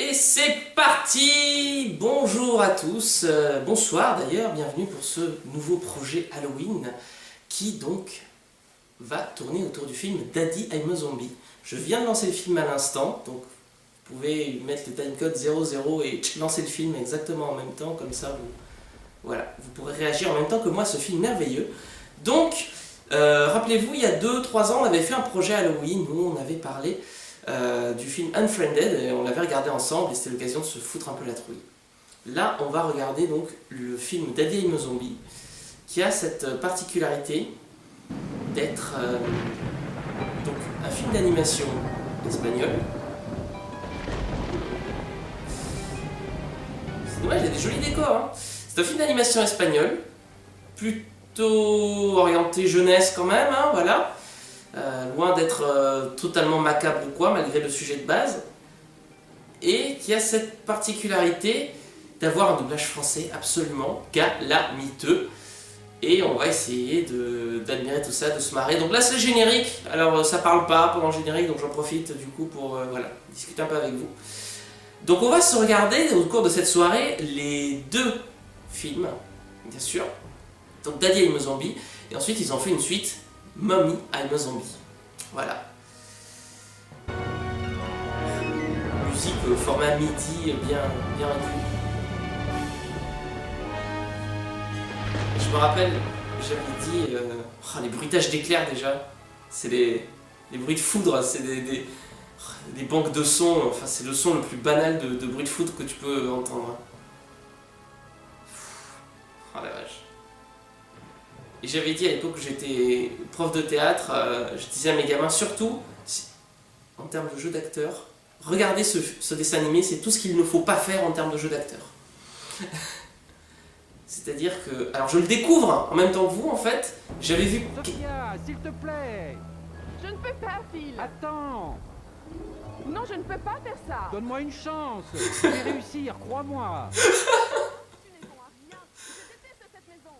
Et c'est parti! Bonjour à tous, bonsoir d'ailleurs, bienvenue pour ce nouveau projet Halloween qui donc va tourner autour du film Daddy I'm a Zombie. Je viens de lancer le film à l'instant, donc vous pouvez mettre le timecode 00 et lancer le film exactement en même temps, comme ça voilà, vous pourrez réagir en même temps que moi à ce film merveilleux. Donc, rappelez-vous, il y a 2-3 ans, on avait fait un projet Halloween où on avait parlé du film Unfriended et on l'avait regardé ensemble et c'était l'occasion de se foutre un peu la trouille. Là, on va regarder donc le film Daddy I'm a Zombie qui a cette particularité d'être donc un film d'animation espagnol. C'est dommage, il y a des jolis décors. Hein. C'est un film d'animation espagnol, plutôt orienté jeunesse quand même, hein, voilà. Loin d'être totalement macabre ou quoi, malgré le sujet de base, et qui a cette particularité d'avoir un doublage français absolument calamiteux. Et on va essayer d'admirer tout ça, de se marrer. Donc là c'est le générique, alors ça parle pas pendant le générique, donc j'en profite du coup pour voilà, discuter un peu avec vous. Donc on va se regarder au cours de cette soirée les deux films, bien sûr. Donc Daddy I'm a Zombie, et ensuite ils ont fait une suite, Mommy I'm a Zombie. Voilà. Musique au format MIDI bien réduit. Je me rappelle, j'avais dit, les bruitages d'éclairs déjà, c'est les bruits de foudre, c'est des banques de sons, enfin c'est le son le plus banal de bruit de foudre que tu peux entendre. Oh la vache. Et j'avais dit à l'époque que j'étais prof de théâtre, je disais à mes gamins, surtout, en termes de jeu d'acteur, regardez ce dessin animé, c'est tout ce qu'il ne faut pas faire en termes de jeu d'acteur. C'est-à-dire que... Alors je le découvre en même temps que vous en fait, j'avais vu... Sophia, s'il te plaît. Je ne peux pas, Phil. Attends. Non, je ne peux pas faire ça. Donne-moi une chance. Je vais réussir, crois-moi. Tu n'es bon à rien. Je déteste cette maison.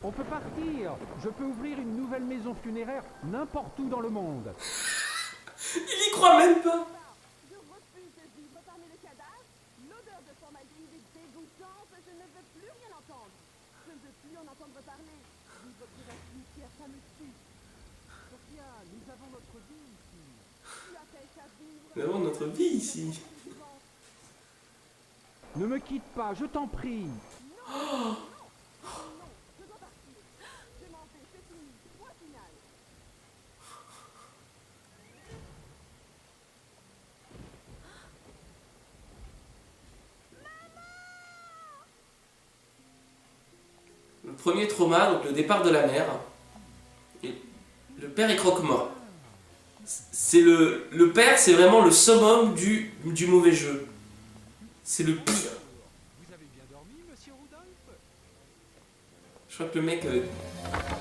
On peut partir. Je peux ouvrir une nouvelle maison funéraire n'importe où dans le monde. Il y croit même pas. Je refuse de vivre parmi les cadavres. L'odeur de formaldéhyde est dégoûtante. Je ne veux plus rien entendre. Je ne veux plus en entendre parler. Vivre près d'un cimetière, ça me tue. Sophia, nous avons notre vie ici. Tu appelles ça vivre? Nous avons notre vie ici. Ne me quitte pas, je t'en prie. Non, je dois partir. Je m'en vais, c'est fini. Point final. Le premier trauma, donc le départ de la mère. Et le père est croque-mort. C'est le père, c'est vraiment le summum du mauvais jeu. C'est le pire. Vous avez bien dormi, monsieur Rudolph? Je crois que le mec...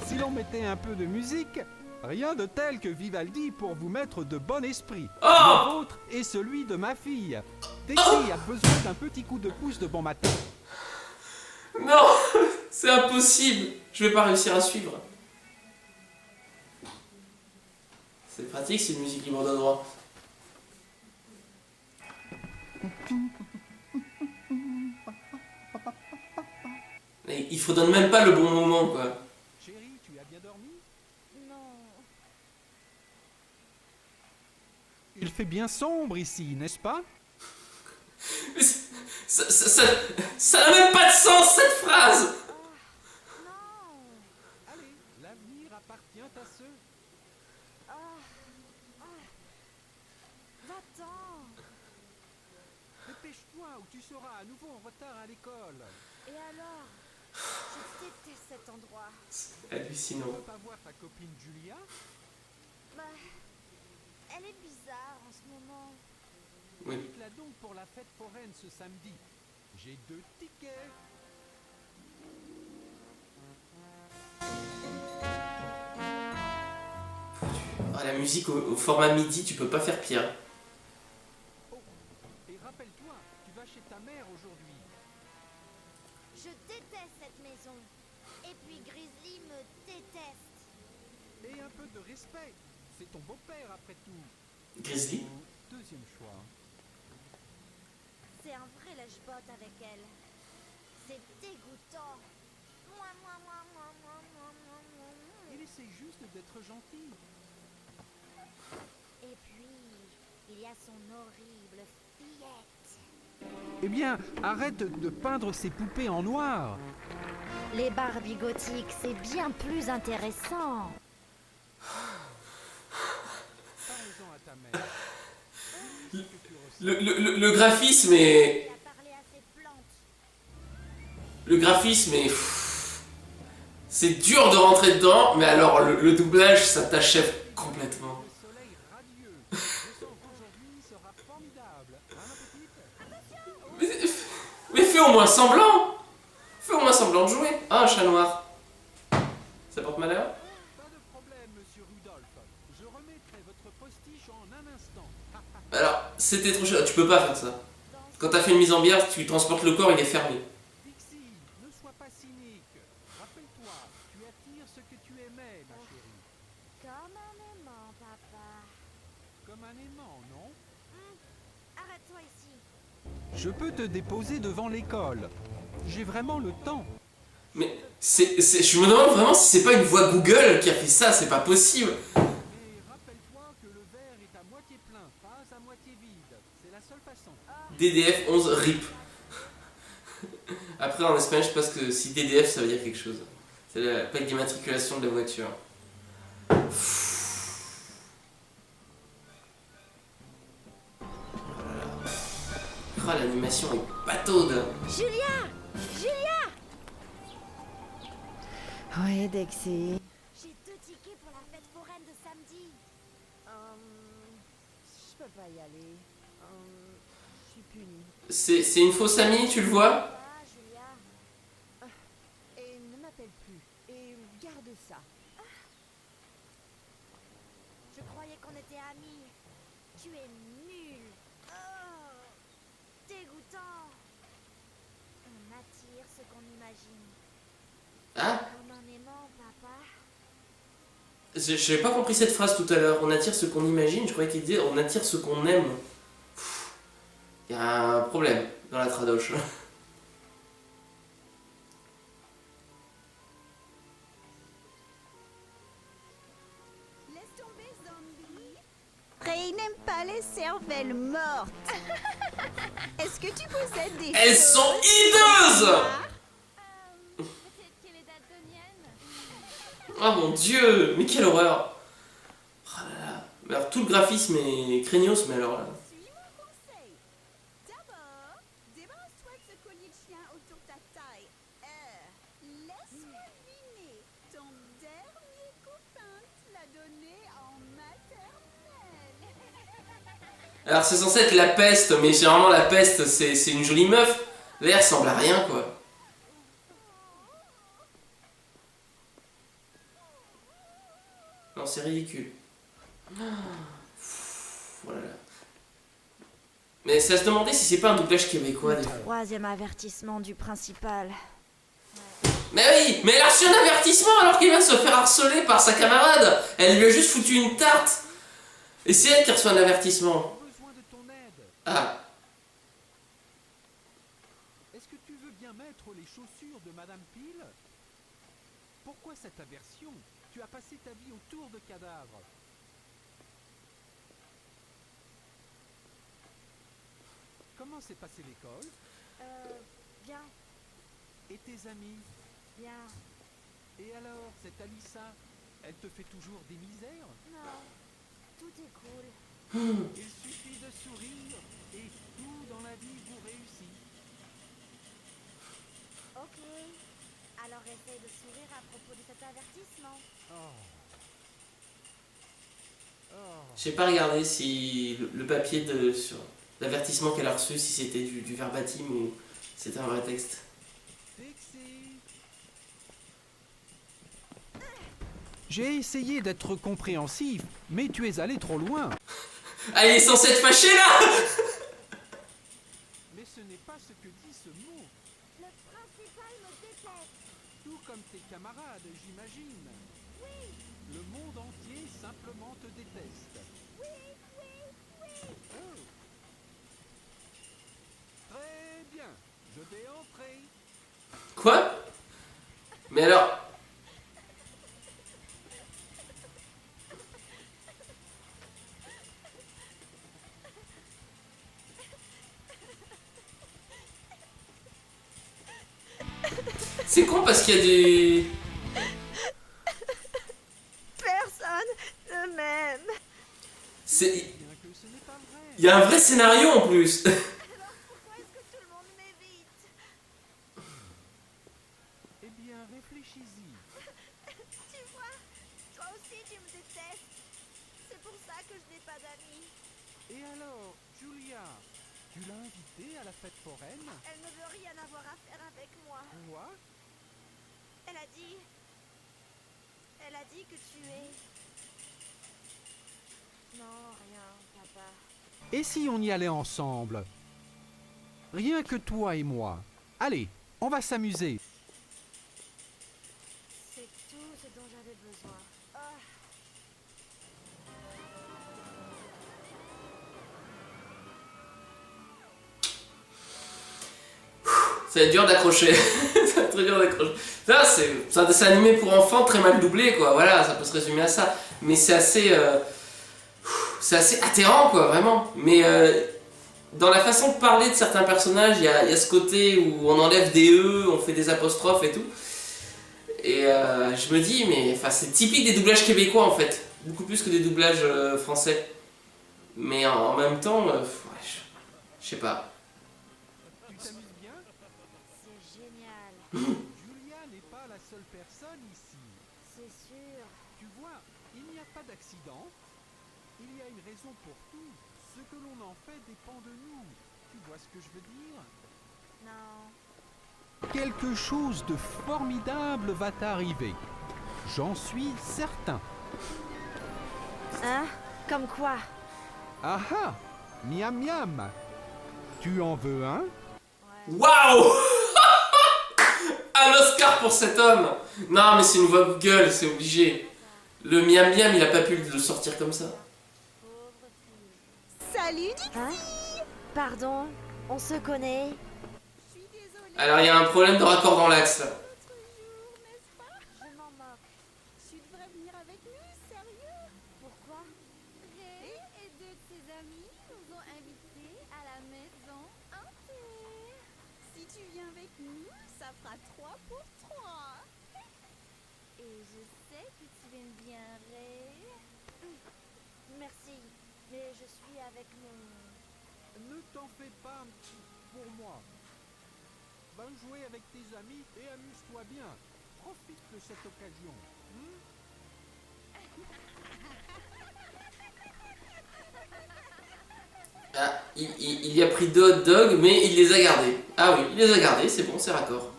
Si l'on mettait un peu de musique, rien de tel que Vivaldi pour vous mettre de bon esprit. Oh Le vôtre et celui de ma fille. Daisy a besoin d'un petit coup de pouce de bon matin. Non, c'est impossible. Je vais pas réussir à suivre. C'est pratique, c'est une musique libre de droit. Mais il fredonne même pas le bon moment, quoi. Chérie, tu as bien dormi? Non. Il fait bien sombre ici, n'est-ce pas? Mais ça n'a même pas de sens, cette phrase. Non. Allez, l'avenir appartient à ceux. Va-t'en. Dépêche-toi ou tu seras à nouveau en retard à l'école. Et alors? Je déteste cet endroit. C'est hallucinant. Tu veux pas voir ta copine Julia? Bah, elle est bizarre en ce moment. Oui. Invite-la donc pour la fête foraine ce samedi. J'ai 2 tickets. Ah, la musique au format MIDI, tu peux pas faire pire. Oh, et rappelle-toi, tu vas chez ta mère aujourd'hui. Je déteste cette maison. Et puis Grizzly me déteste. Et un peu de respect. C'est ton beau-père après tout. Grizzly. Ou deuxième choix. pote avec elle. C'est dégoûtant. Il essaie juste d'être gentil. Et puis, il y a son horrible fillette. Eh bien, arrête de peindre ces poupées en noir. Les Barbies gothiques, c'est bien plus intéressant. Parle-en à ta mère. Le graphisme est... Il a parlé à ses plantes. Le graphisme est... C'est dur de rentrer dedans, mais alors le doublage, ça t'achève complètement. Le soleil radieux. Je sens qu'aujourd'hui sera formidable. Hein, ma petite? Mais fais au moins semblant. Fais au moins semblant de jouer. Ah, un chat noir. Ça porte malheur? Pas de problème, monsieur Rudolph. Je remettrai votre postiche en un instant. Alors, c'était trop cher. Tu peux pas faire ça. Quand t'as fait une mise en bière, tu transportes le corps, il est fermé. Pixie, ne sois pas cynique. Rappelle-toi, tu attires ce que tu aimais, ma chérie. Comme un aimant, papa. Comme un aimant, non? Arrête-toi ici. Je peux te déposer devant l'école. J'ai vraiment le temps. Mais je me demande vraiment si c'est pas une voix Google qui a fait ça, c'est pas possible. Mais rappelle-toi que le verre est à moitié plein, pas à moitié vide. C'est la seule façon. DDF 11 RIP. Après en espagnol, je pense que si DDF ça veut dire quelque chose. C'est la plaque d'immatriculation de la voiture. Oh, l'animation est pataude. Julia! Julia! Oui, Dexy. J'ai 2 tickets pour la fête foraine de samedi. Je peux pas y aller. Je suis punie. C'est une fausse amie, tu le vois? Ah, Julia. Et ne m'appelle plus. Et garde ça. Je croyais qu'on était amis. Tu es nul. Oh, dégoûtant. On attire ce qu'on imagine. Ah, Comme un aimant, papa. j'avais pas compris cette phrase tout à l'heure. On attire ce qu'on imagine, je croyais qu'il disait on attire ce qu'on aime. Il y a un problème dans la tradoche. Laisse tomber, zombie. Ray n'aime pas les cervelles mortes. Est-ce que tu possèdes des Elles choses sont hideuses! Peut-être qu'elle est daltonienne. Oh mon dieu, mais quelle horreur! Oh là là. Mais alors tout le graphisme est craignos, mais alors là. Suis mon conseil. D'abord, débarrasse-toi de ce collier de chien autour de ta taille. Laisse-moi deviner. Ton dernier copain te l'a donné en maternelle. Alors c'est censé être la peste, mais généralement la peste c'est une jolie meuf. Là elle ressemble à rien quoi. Non, c'est ridicule. Voilà. Mais ça se demandait si c'est pas un doublage québécois des fois. 3e avertissement du principal. Mais oui, mais elle a reçu un avertissement alors qu'elle vient de se faire harceler par sa camarade. Elle lui a juste foutu une tarte. Et c'est elle qui reçoit un avertissement. J'ai besoin de ton aide. Ah, Est-ce que tu veux bien mettre les chaussures de Madame Peel? Pourquoi cette aversion? Tu as passé ta vie autour de cadavres. Comment s'est passée l'école? Bien, Et tes amis? bien. Et alors, cette Alissa, elle te fait toujours des misères? Non, tout est cool. Il suffit de sourire et tout dans la vie vous réussit. Ok. Alors essaye de sourire à propos de cet avertissement. j'ai pas regardé si le papier sur l'avertissement qu'elle a reçu, si c'était du verbatim ou c'était un vrai texte. Dixie! J'ai essayé d'être compréhensif, mais tu es allé trop loin. Ah, il est censé être fâché là! Mais ce n'est pas ce que dit ce mot. Le principal me déteste. Tout comme tes camarades, j'imagine. Oui, Le monde entier simplement te déteste. oui, oui, oui. Oh. Très bien. Quoi? Mais alors... C'est con parce qu'il y a des... Personne ne m'aime. C'est... Bien que ce n'est pas vrai. Il y a un vrai scénario en plus. Alors pourquoi est-ce que tout le monde m'évite? Eh bien, réfléchis-y. Tu vois, toi aussi tu me détestes. C'est pour ça que je n'ai pas d'amis. Et alors, Julia, tu l'as invitée à la fête foraine? Elle ne veut rien avoir à faire avec moi. Quoi? Elle a dit... Elle a dit que tu es... Non, rien, papa. Et si on y allait ensemble? Rien que toi et moi. Allez, on va s'amuser. C'est tout ce dont j'avais besoin. Ça va être dur d'accrocher. Ça va être très dur d'accrocher. Ça, c'est un dessin animé pour enfants très mal doublé, quoi. Voilà, ça peut se résumer à ça. Mais c'est assez atterrant, quoi, vraiment. Mais dans la façon de parler de certains personnages, il y a ce côté où on enlève des E, on fait des apostrophes et tout. Et je me dis, mais c'est typique des doublages québécois, en fait. Beaucoup plus que des doublages français. Mais en même temps, ouais, je sais pas. Tu t'amuses bien? C'est génial. Julia n'est pas la seule personne ici. C'est sûr. Tu vois, il n'y a pas d'accident. Il y a une raison pour tout. Ce que l'on en fait dépend de nous. Tu vois ce que je veux dire? Non. Quelque chose de formidable va t'arriver. J'en suis certain. Hein? Comme quoi? Ah ah! Miam miam! Tu en veux un? Waouh. Un Oscar pour cet homme. Non, mais c'est une voix Google, c'est obligé. Le miam miam, il a pas pu le sortir comme ça. Pauvre fille. Salut, Dick. Hein? Pardon? On se connaît? Je suis désolée. Alors, il y a un problème de raccord dans l'axe, là. L'autre jour, n'est-ce pas? Je m'en moque. Tu devrais venir avec nous, sérieux? Pourquoi? Ray et deux de ses amis nous ont invités à la maison un thé. Si tu viens avec nous, ça fera 3 pour 3. Et je sais que tu aimes bien Ray. Merci, mais je suis avec mon... Ne t'en fais pas pour moi. Va jouer avec tes amis et amuse-toi bien. Profite de cette occasion. Ah, il y a pris 2 hot dogs, mais il les a gardés. Ah oui, il les a gardés, c'est bon, c'est raccord.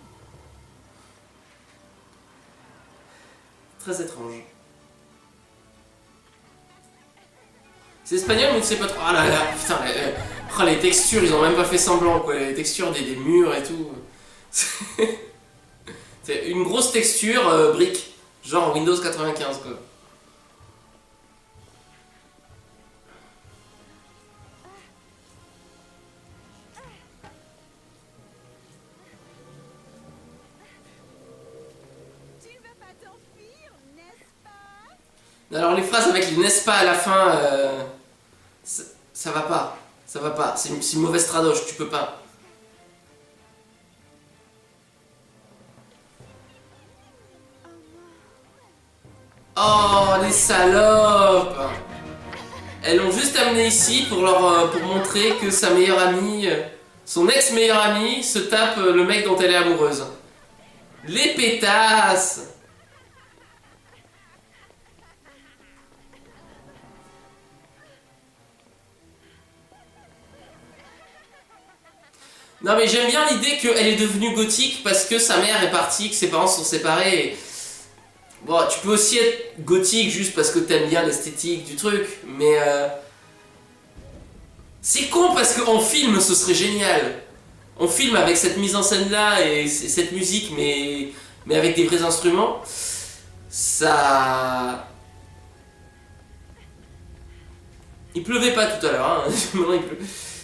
Très étrange. C'est espagnol, mais tu sais pas trop. Ah là là, putain, les textures, ils ont même pas fait semblant, quoi. Les textures des murs et tout. C'est une grosse texture brique, genre Windows 95, quoi. Tu ne veux pas t'enfuir, n'est-ce pas? Alors les phrases avec les n'est-ce pas à la fin, ça va pas. Ça va pas. C'est une mauvaise tradoche, tu peux pas. Oh, les salopes! Elles l'ont juste amené ici pour montrer que sa meilleure amie, son ex-meilleure amie, se tape le mec dont elle est amoureuse. Les pétasses! Non mais j'aime bien l'idée qu'elle est devenue gothique parce que sa mère est partie, que ses parents se sont séparés. Et... Bon, tu peux aussi être gothique juste parce que t'aimes bien l'esthétique du truc, mais c'est con parce qu'en film ce serait génial. En film avec cette mise en scène là et cette musique, mais avec des vrais instruments, ça... Il pleuvait pas tout à l'heure, hein. Maintenant, il pleut.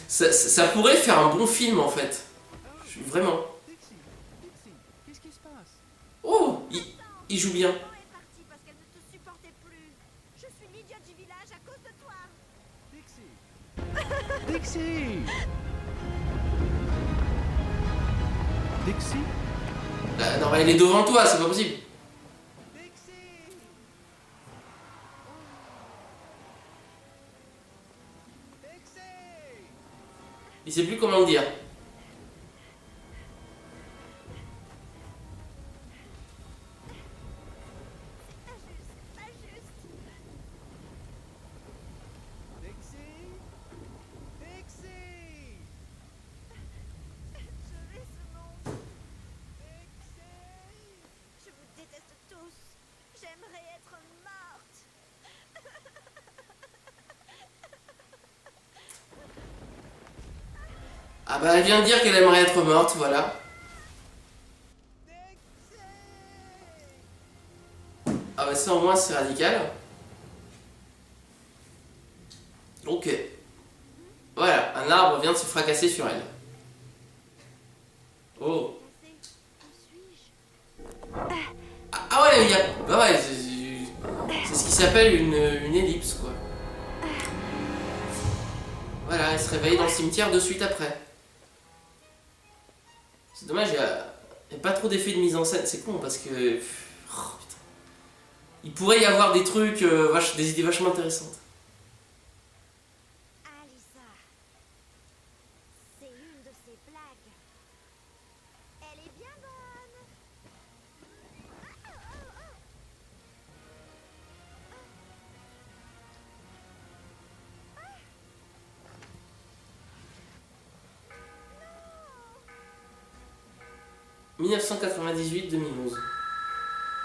Ça pourrait faire un bon film en fait. Vraiment. Dixie, qu'est-ce Oh, il joue bien. Maman est partie parce qu'elle ne te supportait plus. Je suis l'idiote du village à cause de toi. Dixie. Dixie. Dixie. Non, mais elle est devant toi, c'est pas possible. Dixie. Dixie. Il sait plus comment le dire. Pas juste. Dixie. Dixie. Je vais ce nom. Dixie. Je vous déteste tous. J'aimerais être morte. Ah bah elle vient de dire qu'elle aimerait être morte, voilà. Ah bah ça au moins c'est radical. Ok. Voilà, un arbre vient de se fracasser sur elle. Oh. Ah ouais, il y a... Bah ouais, c'est ce qui s'appelle une ellipse, quoi. Voilà, elle se réveille dans le cimetière de suite après. C'est dommage, il y a pas trop d'effets de mise en scène, c'est con, parce que... Oh, putain. Il pourrait y avoir des trucs, des idées vachement intéressantes. Alisa. C'est une de ces blagues. Elle est bien bonne. Ah, 1998-2011.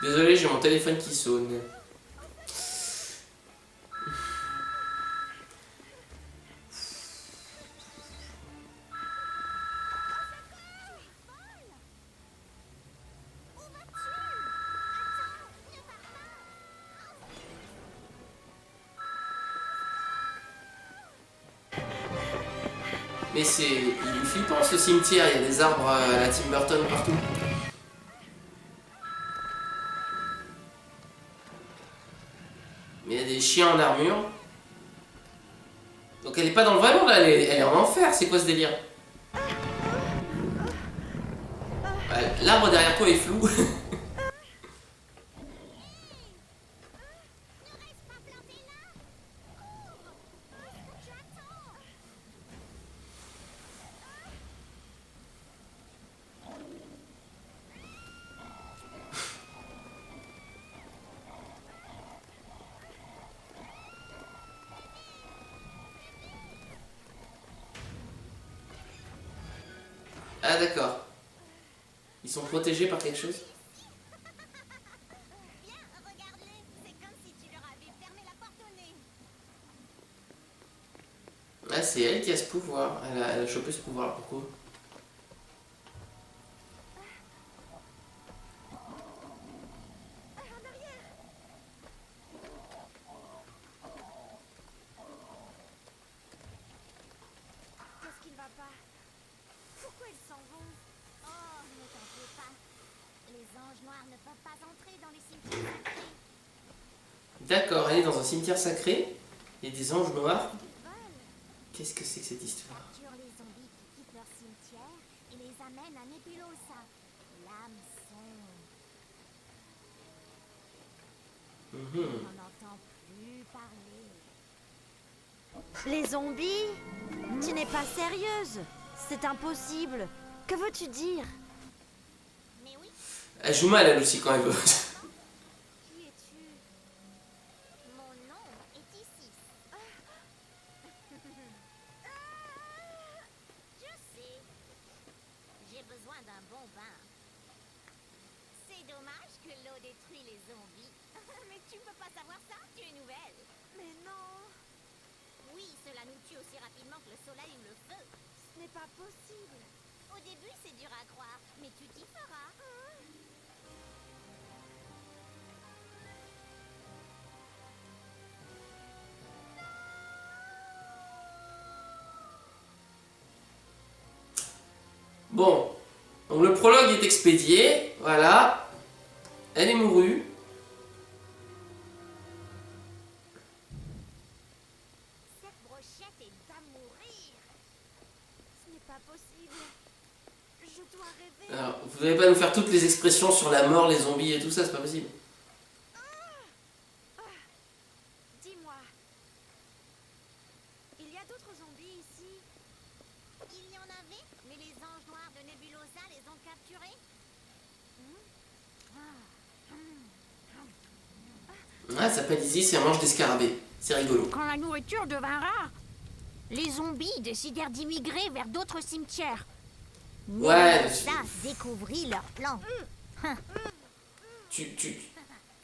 Désolé, j'ai mon téléphone qui sonne. Mais il est flippant ce cimetière, il y a des arbres à la Tim Burton partout. Mais il y a des chiens en armure. Donc elle est pas dans le vrai monde, elle est en enfer, c'est quoi ce délire? Ouais, l'arbre derrière toi est flou. ne reste pas planté là. Cours. Tu attends. Ah d'accord. Ils sont protégés par quelque chose? Viens, regarde-les. C'est comme si tu leur avais fermé la porte au nez. Ah c'est elle qui a ce pouvoir. Elle a chopé ce pouvoir, pourquoi? En arrière. Qu'est-ce qui ne va pas? Pourquoi ils s'en vont? Oh, ne t'en fais pas. Les anges noirs ne peuvent pas entrer dans les cimetières sacrés. D'accord, elle est dans un cimetière sacré. Il y a des anges noirs. Ils volent. Qu'est-ce que c'est que cette histoire? Capturent les zombies qui quittent leur cimetière et les amènent à Nebulosa. L'âme sombre. On n'entend plus parler. Les zombies? Tu n'es pas sérieuse? C'est impossible. Que veux-tu dire? Mais oui, Elle joue mal elle aussi quand elle veut. qui es-tu? Mon nom est ici. Je sais. J'ai besoin d'un bon bain. C'est dommage que l'eau détruit les zombies. Mais tu peux pas savoir ça, tu es nouvelle. Mais non. Oui, cela nous tue aussi rapidement que le soleil ou le feu. Ce n'est pas possible. Au début, c'est dur à croire, mais tu t'y feras. Bon, donc le prologue est expédié, voilà. Elle est mourue. Cette brochette est à mourir. Ce n'est pas possible. Je dois rêver. Alors, vous n'allez pas nous faire toutes les expressions sur la mort, les zombies et tout ça, c'est pas possible. Dis-moi, il y a d'autres zombies ici? Il y en avait, mais les anges noirs de Nebulosa les ont capturés. Ah, ça s'appelle Isis et elle mange des scarabées. C'est rigolo. Quand la nourriture devint rare, les zombies décidèrent d'immigrer vers d'autres cimetières. Ouais, Ça découvrit leur plan.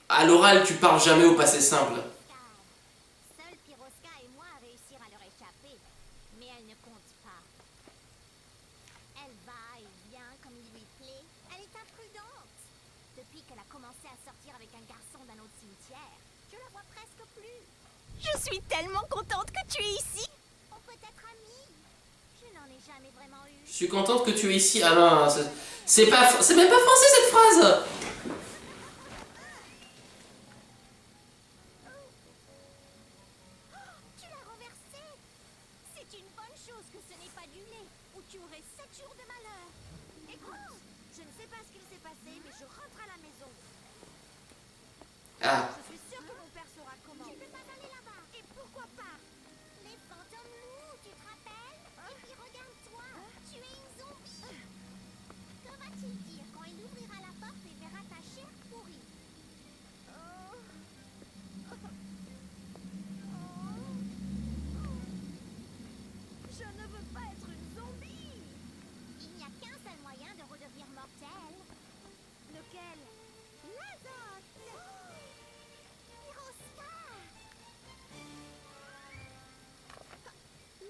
à l'oral, tu parles jamais au passé simple. Seul Piroska et moi réussir à leur échapper. Mais elle ne compte pas. Elle va et vient comme il lui plaît. Elle est imprudente. Depuis qu'elle a commencé à sortir avec un garçon d'un autre cimetière, je la vois presque plus. Je suis tellement contente que tu es ici. On peut être amis. Je n'en ai jamais vraiment eu. Je suis contente que tu es ici. Ah non, c'est même pas français cette phrase. Tu l'as renversé. C'est une bonne chose que ce n'est pas du lait, ou tu aurais 7 jours de malheur. Écoute, je ne sais pas ce qu'il s'est passé, mais je rentre à la maison. Ah, Je suis sûre que mon père saura comment. Tu ne peux pas aller là-bas. Et pourquoi pas? Les fantômes loups, tu te rappelles? Et puis regarde-toi, tu es une zombie. Que va-t-il dire quand il ouvrira la porte et verra ta chair pourrie? Je ne veux pas être une zombie. Il n'y a qu'un seul moyen de redevenir mortel. Lequel? L'azote. Piroska.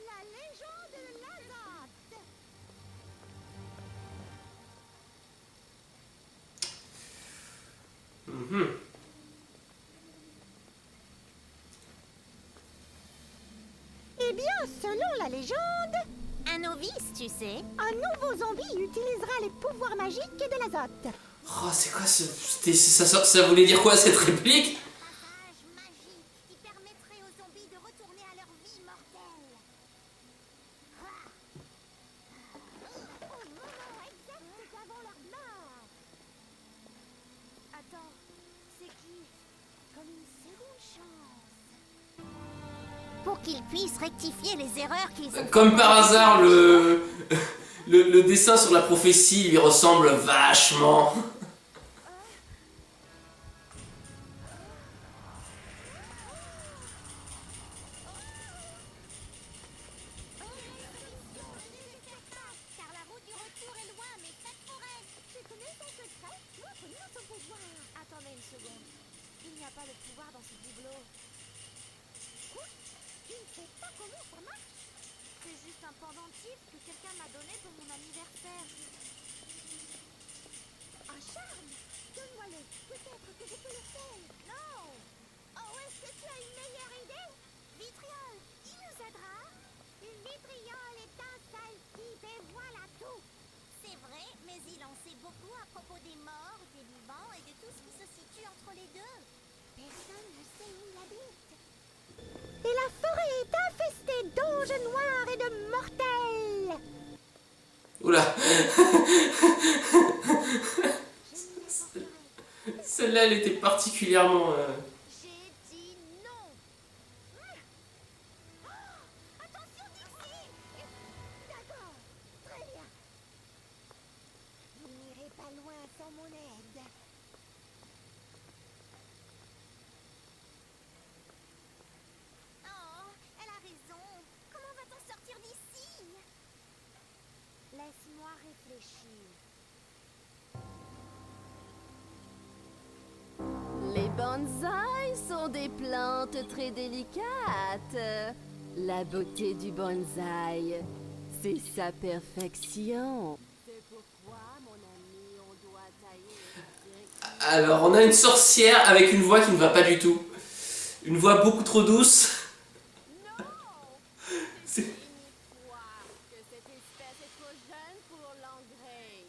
La légende de l'azote. Eh bien, selon la légende, Un novice, tu sais. un nouveau zombie utilisera les pouvoirs magiques de l'azote. oh, c'est quoi ça voulait dire quoi cette réplique? Passage magique qui permettrait aux zombies de retourner à leur vie mortelle. Au moment exact d'avant leur mort. Attends, c'est qui? Comme une seconde chance. Pour qu'ils puissent rectifier les erreurs qu'ils ont Comme par hasard, le dessin sur la prophétie lui ressemble vachement. Car la route du retour est loin, mais faites pour elle. Tu connais son secret? Montre-nous son pouvoir. Attendez une seconde. Il n'y a pas de pouvoir dans ce bibelot. Quoi? Tu ne sais pas comment ça marche? C'est juste un pendentif que quelqu'un m'a donné pour mon anniversaire. Un charme? Donne-moi-le. Peut-être que je peux le faire. Non. Oh, est-ce que tu as une meilleure idée? Vitriol, qui nous aidera? Une vitriol est un sale type et voilà tout. C'est vrai, mais il en sait beaucoup à propos des morts, des vivants et de tout ce qui se situe entre les deux. Personne ne sait où il habite. Et la forêt est infestée d'anges noirs et de mortels. Oula. Celle-là, elle était particulièrement... J'ai dit non. Attention, Dixie. D'accord, très bien. Vous n'irez pas loin sans mon aide. Oh, elle a raison. Comment va-t-on sortir d'ici? Laisse-moi réfléchir. Les bonsaïs sont des plantes très délicates. La beauté du bonsaï, c'est sa perfection. C'est pourquoi, mon ami, on doit tailler. Alors, on a une sorcière avec une voix qui ne va pas du tout. Une voix beaucoup trop douce. C'est- Que cette espèce est trop jeune pour l'engrais.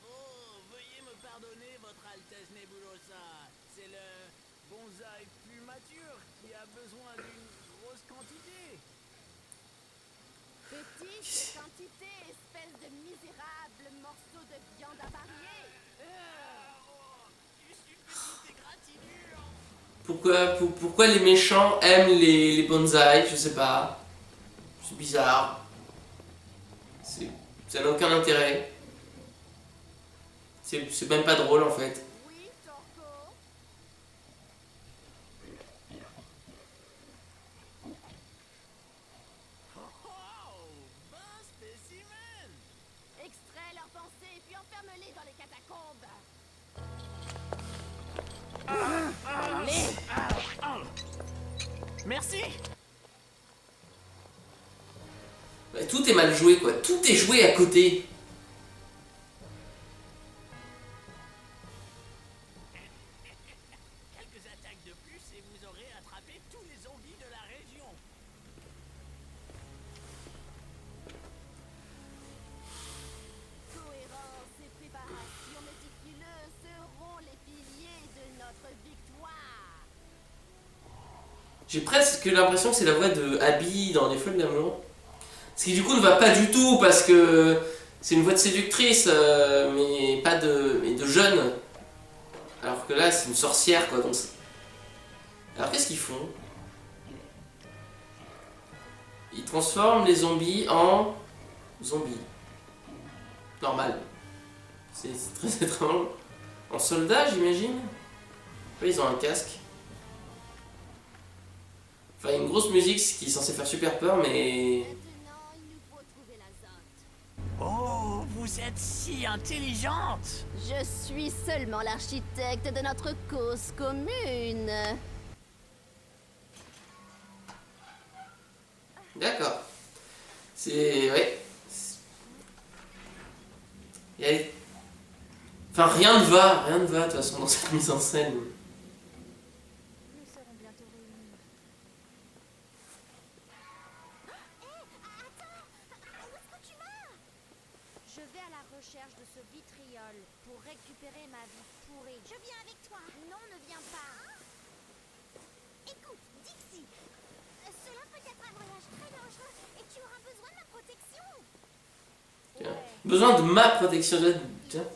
Oh, veuillez me pardonner, Votre Altesse Nebulosa. C'est le bonsaï plus mature qui a besoin d'une grosse quantité. Petite quantité, espèce de misérable morceau de viande avariée. Pourquoi les méchants aiment les bonsaïs? Je sais pas. C'est bizarre. Ça n'a aucun intérêt. C'est même pas drôle en fait. Oui, Torco. Oh, bon spécimen. Extrais leurs pensées et puis enferme-les dans les catacombes. Merci. Bah, tout est mal joué quoi. Tout est joué à côté. Quelques attaques de plus et vous aurez attrapé tous les zombies de la région. Cohérence et préparation méticuleuse seront les piliers de notre victoire. J'ai presque l'impression que c'est la voix de Abby dans Les Feux de l'amour. Ce qui du coup ne va pas du tout parce que c'est une voix de séductrice, mais pas mais de jeune. Alors que là c'est une sorcière quoi. Donc alors qu'est-ce qu'ils font? Ils transforment les zombies en zombies. Normal. C'est très étrange. En soldats j'imagine. Oui, ils ont un casque. Enfin, une grosse musique qui est censée faire super peur, mais... Maintenant, il nous faut trouver l'azote. Oh, vous êtes si intelligente. Je suis seulement l'architecte de notre cause commune. D'accord. C'est... ouais. Enfin, rien ne va de toute façon dans cette mise en scène. Nous serons bientôt réunis. Je vais à la recherche de ce vitriol pour récupérer ma vie pourrie. Je viens avec toi. Non, ne viens pas. Écoute, Dixie. Cela peut être un voyage très dangereux et tu auras besoin de ma protection. Tiens. Besoin de ma protection. Tiens.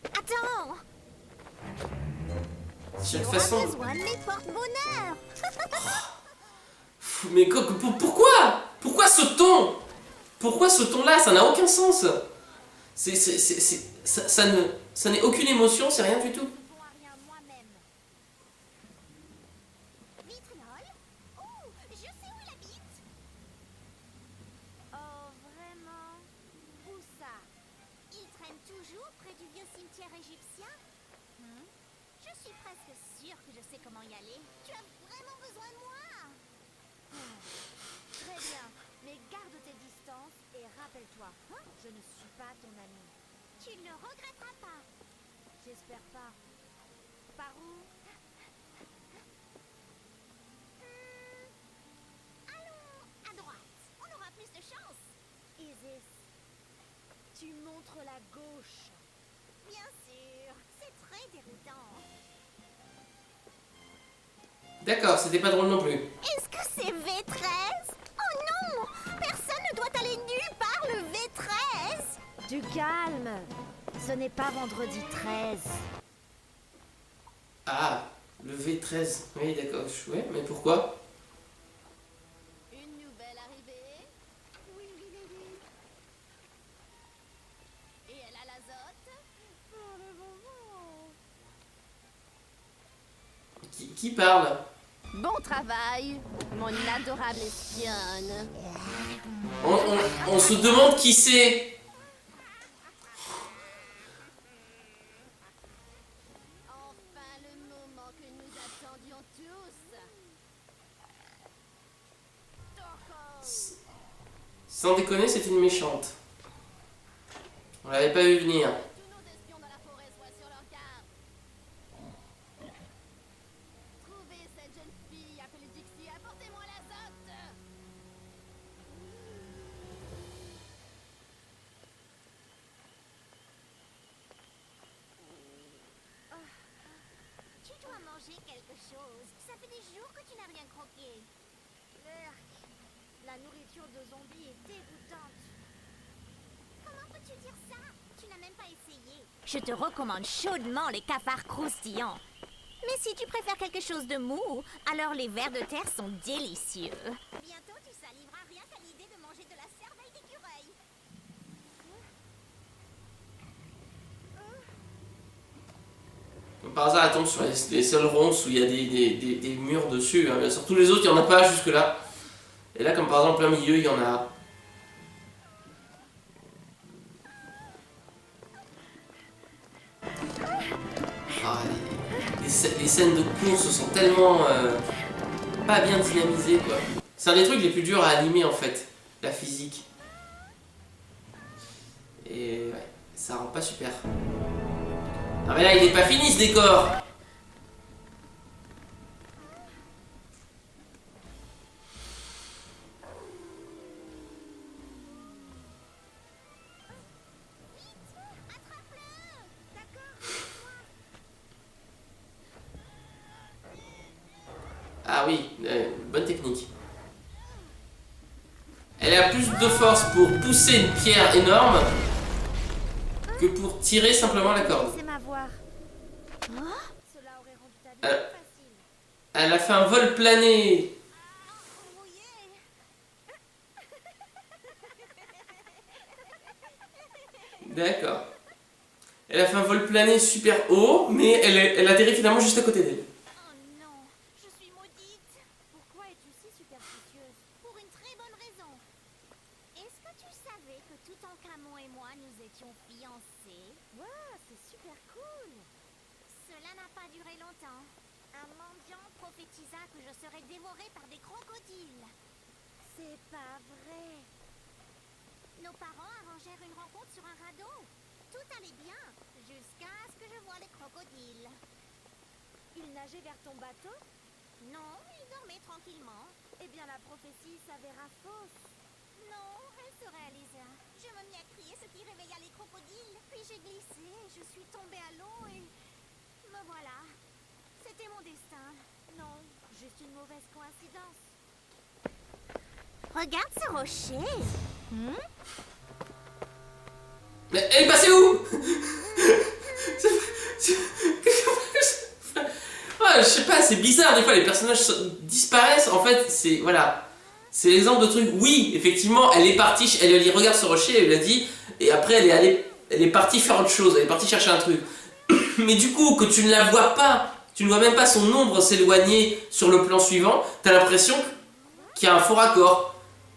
Attends. De Tu toute auras façon... besoin de mes porte-bonheur. Mais pourquoi? Pourquoi ce ton? Pourquoi ce ton-là? Ça n'a aucun sens. Ça n'est aucune émotion, c'est rien du tout. Bon à rien moi-même. Vitriol. Oh, je sais où il habite. Oh, vraiment? Où ça? Il traîne toujours près du vieux cimetière égyptien. Je suis presque sûre que je sais comment y aller. Tu as vraiment besoin de moi. Très bien, mais garde tes distances et rappelle-toi, je ne suis pas ton ami. Tu ne le regretteras pas. J'espère pas. Par où? Allons à droite. On aura plus de chance. Isis, tu montres la gauche. Bien sûr. C'est très déroutant. D'accord, c'était pas drôle non plus. Est-ce que c'est V13? Oh non! Personne ne doit aller nulle part le V13! Du calme. Ce n'est pas vendredi 13. Ah, le V13. Oui, d'accord. Ouais, mais pourquoi? Une nouvelle arrivée. Oui, Lily. Et elle a l'azote pour le moment. Qui parle? Bon travail, mon adorable espionne. On se demande qui c'est. Enfin le moment que nous attendions tous. Torco. Sans déconner, c'est une méchante. On l'avait pas vu venir. Tous nos espions dans la forêt soient sur leur garde. Trouvez cette jeune fille appelée Dixie, apportez-moi l'azote. manger quelque chose. Ça fait des jours que tu n'as rien croqué. La nourriture de zombies est dégoûtante. Comment peux-tu dire ça? Tu n'as même pas essayé. Je te recommande chaudement les cafards croustillants. Mais si tu préfères quelque chose de mou, alors les vers de terre sont délicieux. Bientôt, tu saliveras rien qu'à l'idée de manger de la cervelle d'écureuil. Comme par hasard, elle tombe sur les seules ronces où il y a des murs dessus. Hein. Sur tous les autres, il n'y en a pas jusque-là. Et là, comme par exemple, plein milieu, il y en a. Ah, les scènes de course sont tellement pas bien dynamisées, quoi. C'est un des trucs les plus durs à animer, en fait, la physique. Et ouais, ça rend pas super. Ah mais là, il est pas fini ce décor. Ah oui, bonne technique. Elle a plus de force pour pousser une pierre énorme que pour tirer simplement la corde. Laissez-moi voir. Cela aurait rendu ta vie Euh. plus facile. Elle a fait un vol plané. D'accord. Elle a fait un vol plané super haut, mais elle atterrit finalement juste à côté d'elle. Oh non, je suis maudite. Pourquoi es-tu si superstitieuse? Pour une très bonne raison. Est-ce que tu savais que Toutankhamon et moi nous étions fiancés? Wow, c'est super cool. Cela n'a pas duré longtemps. Un mendiant prophétisa que je serais dévorée par des crocodiles. C'est pas vrai. Nos parents arrangèrent une rencontre sur un radeau. Tout allait bien, jusqu'à ce que je voie les crocodiles. Ils nageaient vers ton bateau? Non, ils dormaient tranquillement. Eh bien, la prophétie s'avéra fausse. Non, elle se réalisa. Je me mis à crier ce qui réveilla les crocodiles. Puis j'ai glissé, je suis tombée à l'eau et... me voilà. C'était mon destin. Non, juste une mauvaise coïncidence. Regarde ce rocher. Mais elle est passée où? Ouais, je sais pas, c'est bizarre, des fois les personnages disparaissent, en fait, c'est, voilà, c'est l'exemple de truc, oui, effectivement, elle est partie, elle lui regarde ce rocher, elle lui a dit, et après elle est partie faire autre chose, elle est partie chercher un truc. Mais du coup, que tu ne la vois pas, tu ne vois même pas son ombre s'éloigner sur le plan suivant, t'as l'impression qu'il y a un faux raccord.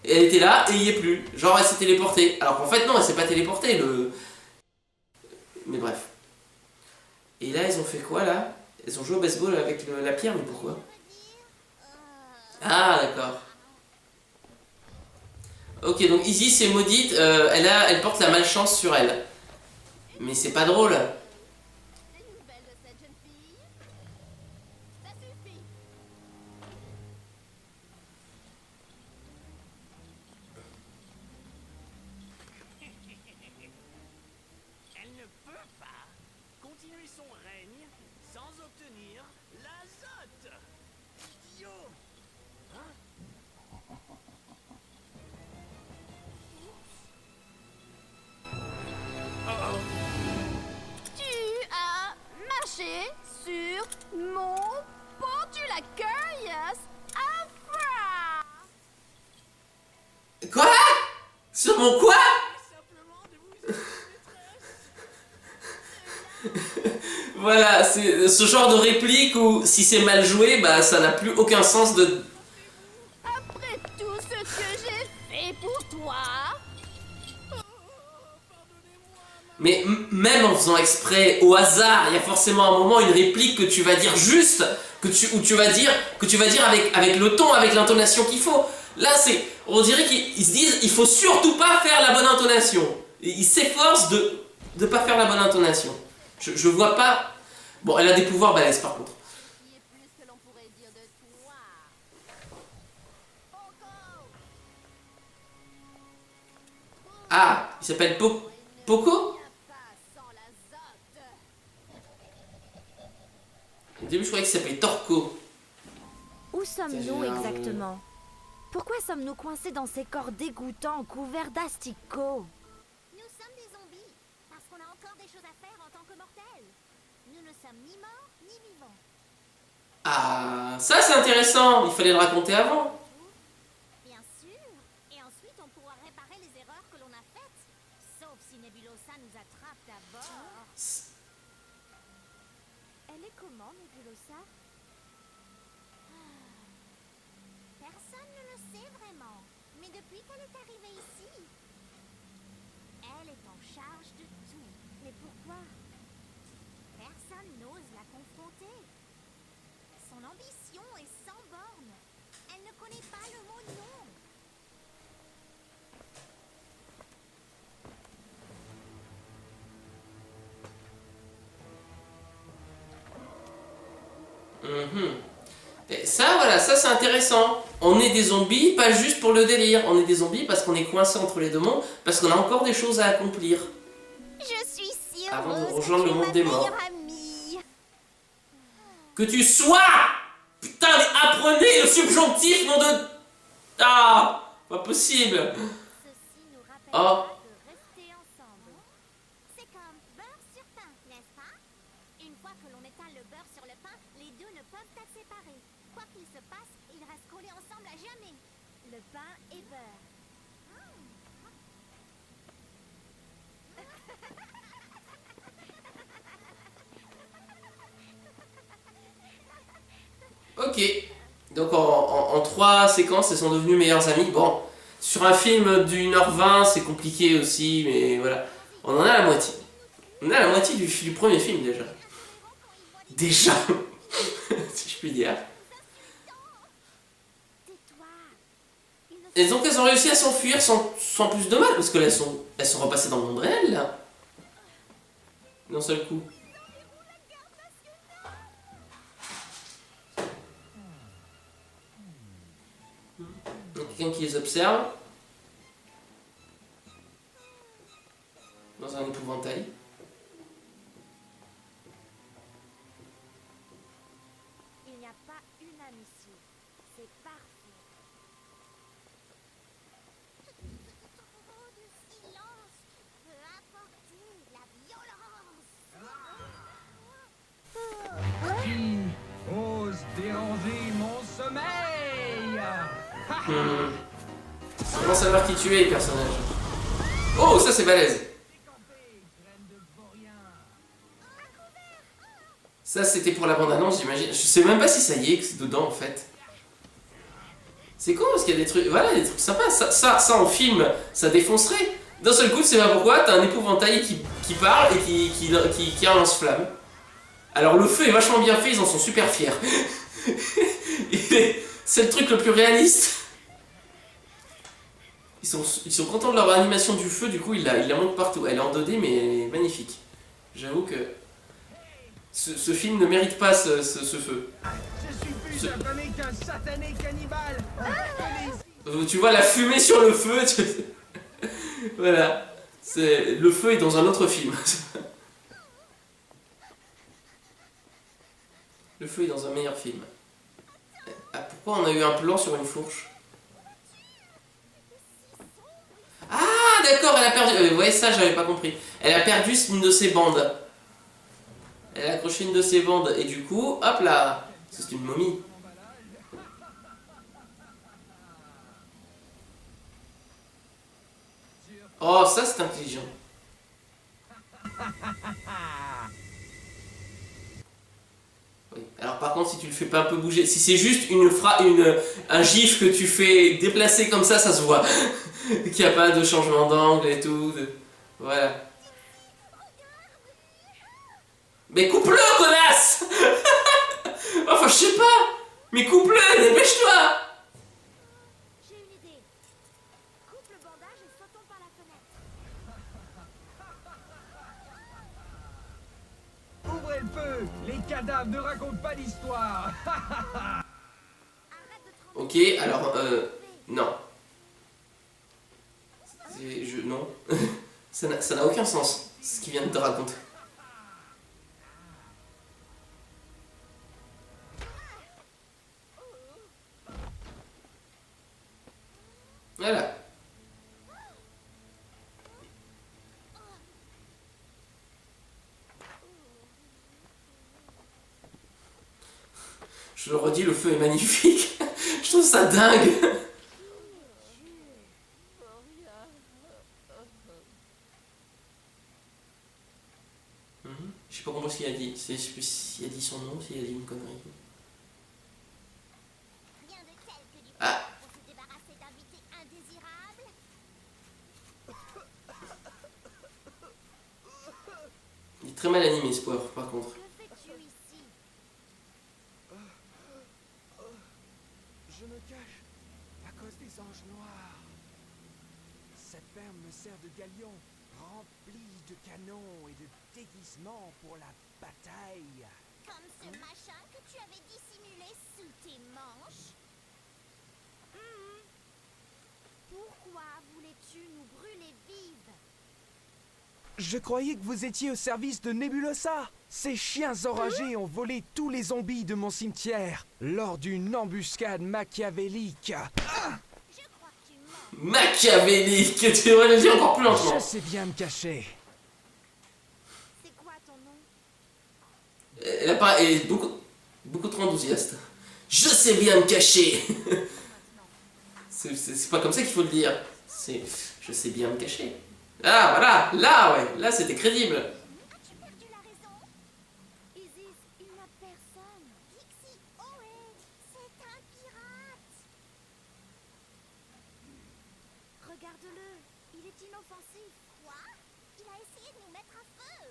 Et elle était là, et il n'y est plus. Genre, elle s'est téléportée. Alors qu'en fait, non, elle s'est pas téléportée, Mais bref. Et là, ils ont fait quoi, là? Ils ont joué au baseball avec la pierre, mais pourquoi? Ah, d'accord. Ok, donc Isis est maudite, elle porte la malchance sur elle. Mais c'est pas drôle. Les nouvelles de cette jeune fille? Ça suffit. Elle ne peut pas continuer son règne sans obtenir l'azote. Idiot. Hein? Tu as marché sur mon pont, tu l'accueilles, Afra. Quoi? Sur mon quoi? Simplement de vous Voilà, c'est ce genre de réplique où si c'est mal joué, bah ça n'a plus aucun sens de... Après tout ce que j'ai fait pour toi, Mais même en faisant exprès, au hasard, il y a forcément un moment, une réplique que tu vas dire juste, que tu vas dire avec le ton, avec l'intonation qu'il faut. Là, on dirait qu'ils se disent, il faut surtout pas faire la bonne intonation. Ils s'efforcent de pas faire la bonne intonation. Je vois pas... Bon, elle a des pouvoirs balèzes par contre. qui est plus que l'on pourrait dire de toi. Encore. Ah, il s'appelle Poco? Pas sans l'azote. Au début, je croyais qu'il s'appelait Torco. Où sommes-nous génial. exactement? Pourquoi sommes-nous coincés dans ces corps dégoûtants couverts d'asticots? Nous sommes des zombies, parce qu'on a encore des choses à faire en tant que mortels. Nous ne sommes ni morts, ni vivants. Ah, ça c'est intéressant. Il fallait le raconter avant. Bien sûr. Et ensuite, on pourra réparer les erreurs que l'on a faites. Sauf si Nebulosa nous attrape d'abord. Elle est comment, Nebulosa? Personne ne le sait vraiment. Mais depuis qu'elle est arrivée ici, elle est en charge de tout. Mais pourquoi? Personne n'ose la confronter. Son ambition est sans borne. Elle ne connaît pas le mot non. Mhm. Et ça, voilà, ça c'est intéressant. On est des zombies, pas juste pour le délire. On est des zombies parce qu'on est coincé entre les deux mondes, parce qu'on a encore des choses à accomplir. Je suis si Avant de heureuse rejoindre que le tu es monde ma des morts. meilleure amie. Que tu sois. Putain, mais apprenez le subjonctif, nom de... Ah, pas possible. Ceci nous rappelle Oh. de rester ensemble. C'est comme beurre sur pain, n'est-ce pas? Une fois que l'on étale le beurre sur le pain, les deux ne peuvent être séparés. Quoi qu'il se passe, ils restent collés ensemble à jamais. Le pain et beurre. Ok. Donc en 3 séquences, elles sont devenues meilleures amies. Bon, sur un film d'1h20, c'est compliqué aussi, mais voilà. On en a la moitié. On a la moitié du premier film déjà. Déjà si je puis dire. Tais-toi. Et donc elles ont réussi à s'enfuir sans plus de mal, parce que là, elles sont repassées dans le monde réel, là. D'un seul coup. Il y a quelqu'un qui les observe. Dans un épouvantail. Il n'y a pas une âme ici. C'est parfait. Trop de silence peut apporter la violence. Qui ose déranger mon sommeil? Comment savoir qui tu es, le personnage? Oh, ça c'est balèze. Ça c'était pour la bande-annonce, j'imagine. Je sais même pas si ça y est, que c'est dedans en fait. C'est con parce qu'il y a des trucs, voilà, des trucs sympas. Ça en film, ça défoncerait. D'un seul coup, tu sais pas pourquoi, t'as un épouvantail qui parle et qui a un lance-flamme. Alors le feu est vachement bien fait, ils en sont super fiers. C'est le truc le plus réaliste. Ils sont contents de leur animation du feu, du coup ils la montrent partout. Elle est en 2D mais elle est magnifique. J'avoue que ce film ne mérite pas ce feu. Je suis plus japonais qu'un satané cannibale. Tu vois la fumée sur le feu. Voilà. Le feu est dans un autre film. Le feu est dans un meilleur film. Ah, pourquoi on a eu un plan sur une fourche? Ah d'accord, elle a perdu... ouais, ça j'avais pas compris. Elle a perdu une de ses bandes. Elle a accroché une de ses bandes et du coup, hop là, c'est une momie. Oh, ça c'est intelligent. Oui. Alors par contre, si tu le fais pas un peu bouger, si c'est juste un gif que tu fais déplacer comme ça se voit. Qu'il n'y a pas de changement d'angle et tout. Voilà. Mais coupe-le, connasse. Enfin, je sais pas. Mais coupe-le, dépêche-toi. J'ai une idée. Coupe le bandage et sautons par la fenêtre. Ouvrez le feu. Les cadavres ne racontent pas l'histoire. Arrête de trembler. Ok, alors, non. Non. Ça n'a aucun sens, ce qu'il vient de te raconter. Je le redis, le feu est magnifique. Je trouve ça dingue. Je sais pas compris ce qu'il a dit. Je sais plus s'il a dit son nom, s'il a dit une connerie. Rien de tel que du Ah. pour se débarrasser d'invités indésirables. Il est très mal animé ce poivre par contre. Que fais-tu ici? Je me cache à cause des anges noirs. Cette ferme me sert de galion, rempli de canons et de déguisements pour la bataille. Comme ce machin que tu avais dissimulé sous tes manches. Pourquoi voulais-tu nous brûler vives? Je croyais que vous étiez au service de Nebulosa. Ces chiens enragés ont volé tous les zombies de mon cimetière lors d'une embuscade machiavélique. Je crois que tu mens. Machiavélique. Tu devrais le dire encore plus lentement. Je sais bien me cacher. C'est quoi ton nom? Elle a pas, elle est beaucoup trop enthousiaste. Je sais bien me cacher. C'est pas comme ça qu'il faut le dire. C'est je sais bien me cacher. Ah voilà, là ouais, là c'était crédible. As-tu perdu la raison? Isis, il n'a personne. Pixie, ohé, c'est un pirate. Regarde-le, il est inoffensif. Quoi? Il a essayé de nous mettre à feu.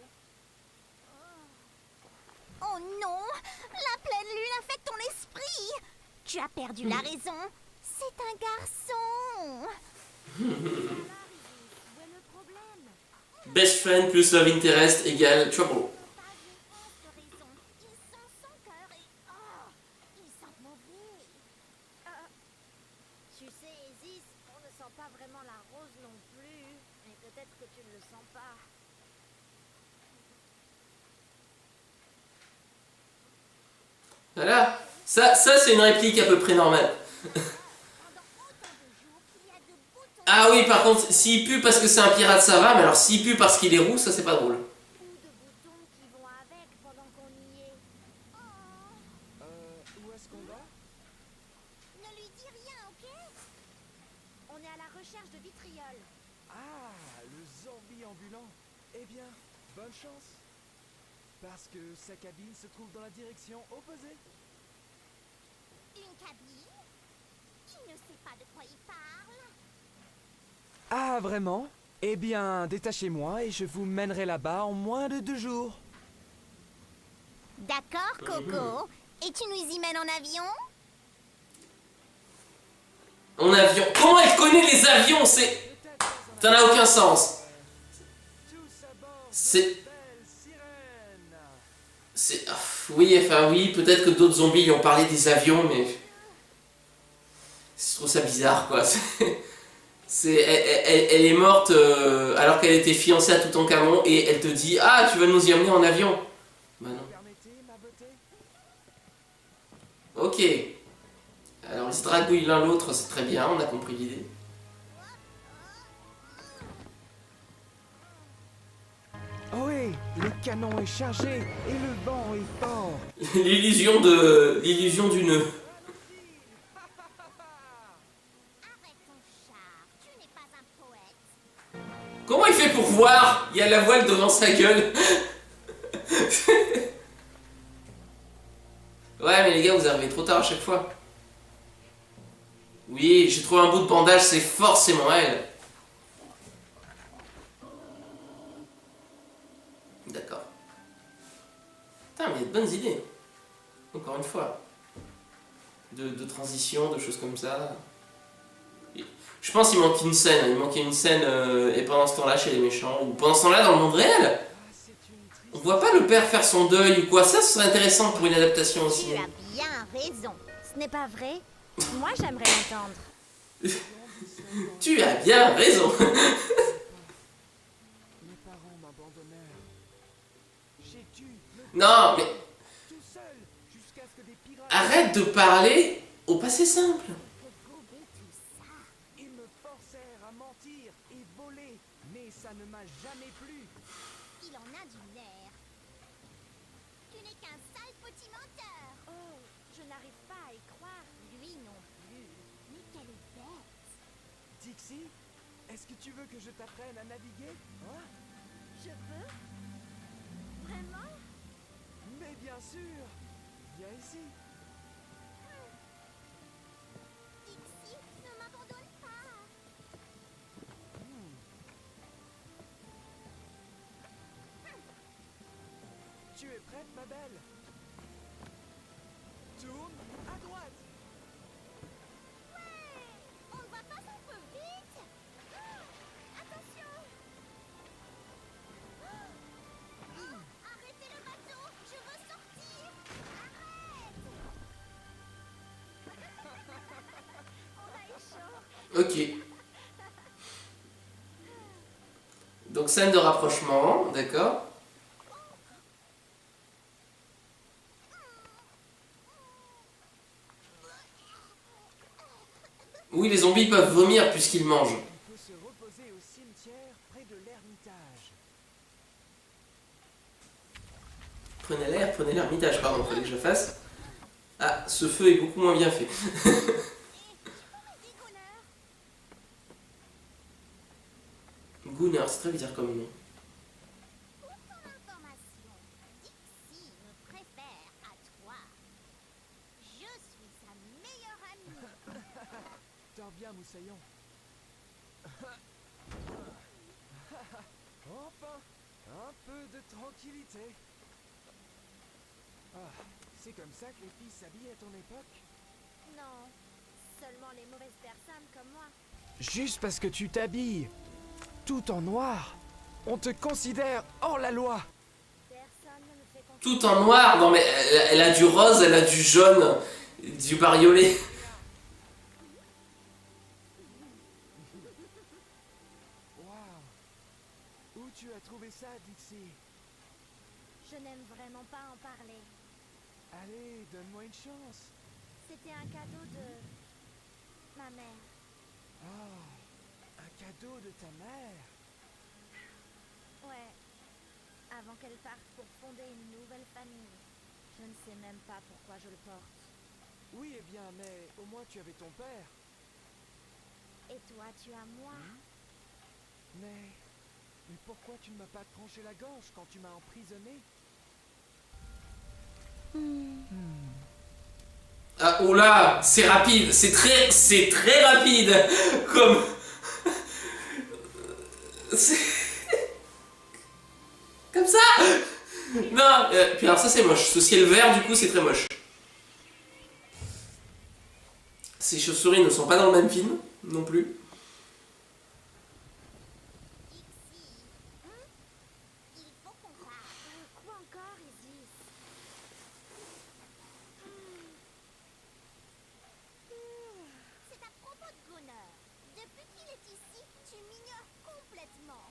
Oh non! La pleine lune affecte ton esprit! Tu as perdu la raison! C'est un garçon! Alors, Isis, où est le problème? Best friend plus love interest égale trouble. Pas une once de raison. Il sent son cœur et... Oh, il sent mauvais. Tu sais, Isis, on ne sent pas vraiment la rose non plus. Mais peut-être que tu ne le sens pas. Voilà. Ça c'est une réplique à peu près normale. Pendant autant de jours qu'il y a de boutons Ah oui, par contre, s'il pue parce que c'est un pirate, ça va, mais alors s'il pue parce qu'il est roux, ça c'est pas drôle. ou de boutons qui vont avec pendant qu'on y est. Oh, Où est-ce qu'on va? ne lui dis rien, ok? On est à la recherche de vitriol. Ah, le zombie ambulant. Eh bien, bonne chance. Parce que sa cabine se trouve dans la direction opposée. Une cabine? Il ne sait pas de quoi il parle. Ah, vraiment? Eh bien, détachez-moi et je vous mènerai là-bas en moins de 2 jours. D'accord, Coco. Et tu nous y mènes en avion? En avion. Comment elle connaît les avions? C'est. Ça n'a aucun sens. Tous à bord C'est. de belle sirène. C'est. Oui, enfin oui, peut-être que d'autres zombies lui ont parlé des avions, mais. Je trouve ça bizarre, quoi. Elle est morte alors qu'elle était fiancée à Toutankhamon et elle te dit ah, tu vas nous y amener en avion. Bah non. Permettez, ma beauté? Ok. Alors ils se dragouillent l'un l'autre, c'est très bien, on a compris l'idée. Oh oui, le canon est chargé et le vent est fort. L'illusion du nœud. Arrête ton char, tu n'es pas un poète. Comment il fait pour voir? Il y a la voile devant sa gueule. Ouais, mais les gars, vous arrivez trop tard à chaque fois. Oui, j'ai trouvé un bout de bandage, c'est forcément elle. D'accord. Putain, mais il y a de bonnes idées. Encore une fois. De transition, de choses comme ça. Je pense qu'il manquait une scène. Il manquait une scène et pendant ce temps-là chez les méchants. Ou pendant ce temps-là dans le monde réel. On voit pas le père faire son deuil ou quoi. Ça, ce serait intéressant pour une adaptation aussi. Tu as bien raison. Ce n'est pas vrai? Moi, j'aimerais l'entendre. Tu as bien raison. Mes parents m'abandonnèrent. J'ai dû me Non, mais tout seul jusqu'à ce que des pirates... arrête de parler au passé simple. Ils me forcèrent à mentir et voler, mais ça ne m'a jamais plu. Il en a du nerf. Tu n'es qu'un sale petit menteur. Oh, je n'arrive pas à y croire. Lui non plus. Mais quelle bête. Dixie, est-ce que tu veux que je t'apprenne à naviguer? Hein? Je veux? Vraiment? Mais bien sûr! Viens ici. Dixie, ne m'abandonne pas. Tu es prête, ma belle? Tourne à droite. On ne va pas un peu vite? Attention! Arrêtez le bateau! Je veux sortir! Arrête! On a eu chaud! Ok. Donc scène de rapprochement, d'accord. Oui, les zombies peuvent vomir puisqu'ils mangent. On peut se reposer au cimetière près de l'ermitage. Prenez l'ermitage, pardon, fallait que je fasse. Ah, ce feu est beaucoup moins bien fait. Gunnar, c'est très bizarre comme nom. Pour ton information, Dixie me préfère à toi. Je suis sa meilleure amie. Dors bien, Moussaillon. Enfin, un peu de tranquillité. Ah, c'est comme ça que les filles s'habillaient à ton époque? Non, seulement les mauvaises personnes comme moi. Juste parce que tu t'habilles tout en noir, on te considère hors la loi. Personne ne me fait confiance. Tout en noir, non mais elle a du rose, elle a du jaune, du bariolé. Waouh! Où tu as trouvé ça, Dixie? Je n'aime vraiment pas en parler. Allez, donne-moi une chance. C'était un cadeau de ma mère. Oh, un cadeau de ta mère. Ouais. Avant qu'elle parte pour fonder une nouvelle famille. Je ne sais même pas pourquoi je le porte. Oui, eh bien, mais au moins tu avais ton père. Et toi, tu as moi. Mais pourquoi tu ne m'as pas tranché la gorge quand tu m'as emprisonné? Ah, oh là, c'est rapide, c'est très rapide, comme... C'est... Comme ça. Non, puis alors ça c'est moche, ce ciel vert du coup c'est très moche. Ces chauves-souris ne sont pas dans le même film, non plus. Il faut qu'on parle. Quoi encore, Isis? C'est à propos de Gunnar. Depuis qu'il est ici, tu m'ignores complètement.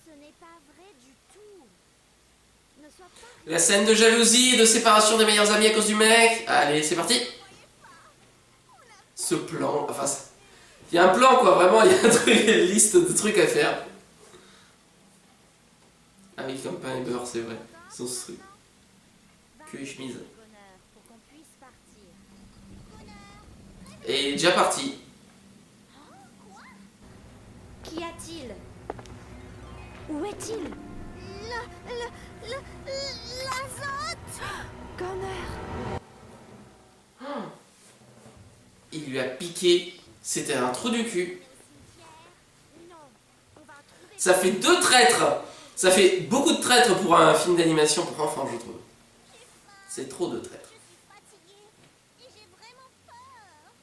Ce n'est pas vrai du tout. Ne sois pas... La scène de jalousie et de séparation des meilleurs amis à cause du mec. Allez, c'est parti. Ce plan, enfin... Il y a un plan quoi, vraiment, il y a une liste de trucs à faire. Ah oui, comme pain et beurre, c'est vrai. Sauce queue et chemise. Gunnar, pour qu'on puisse partir. Et il est déjà parti. Qu'y a-t-il? Où est-il? L'azote! Gunnar! Il lui a piqué. C'était un trou du cul. Non, on va trouver... Ça fait 2 traîtres. Ça fait beaucoup de traîtres pour un film d'animation pour enfants, je trouve. C'est trop de traîtres. Je suis fatiguée et j'ai vraiment peur.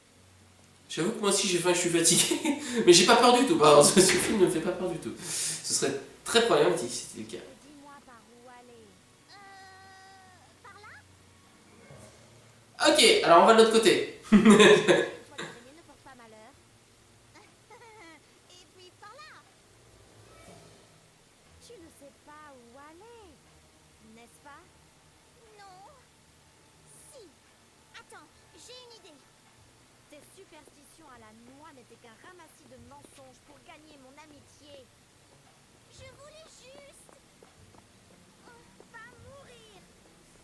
J'avoue que moi aussi j'ai faim et je suis fatigué. Mais j'ai pas peur du tout. Pardon, ce film ne me fait pas peur du tout. Ce serait très problématique si c'était le cas. Dis-moi par où aller. Par là? Ok, alors on va de l'autre côté. Toi, l'araignée ne porte pas malheur. Et puis par là. Tu ne sais pas où aller, n'est-ce pas? Non. Si. Attends, j'ai une idée. Tes superstitions à la noix n'étaient qu'un ramassis de mensonges pour gagner mon amitié. Je voulais juste... pas mourir.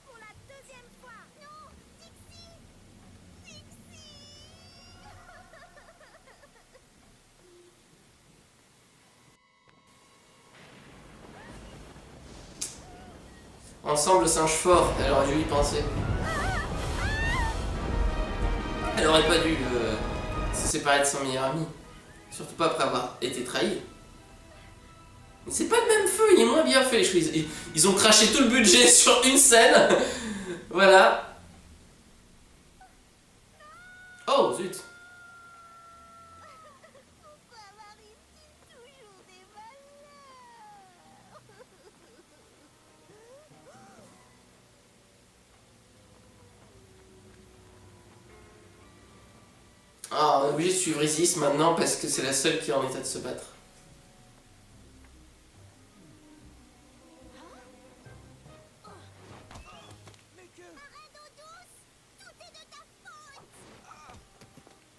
Pour la deuxième fois. Non, Dixie. Ensemble, singe fort. Elle aurait dû y penser. Elle aurait pas dû se séparer de son meilleur ami. Surtout pas après avoir été trahi. Mais c'est pas le même feu, il est moins bien fait les choses. Ils ont craché tout le budget sur une scène. Voilà. Oh zut. Pourquoi m'arrive-t-il toujours des malheurs? Ah, on est obligé de suivre Isis maintenant parce que c'est la seule qui est en état de se battre. Mais que... Arrête d'eau douce! Tout est de ta faute!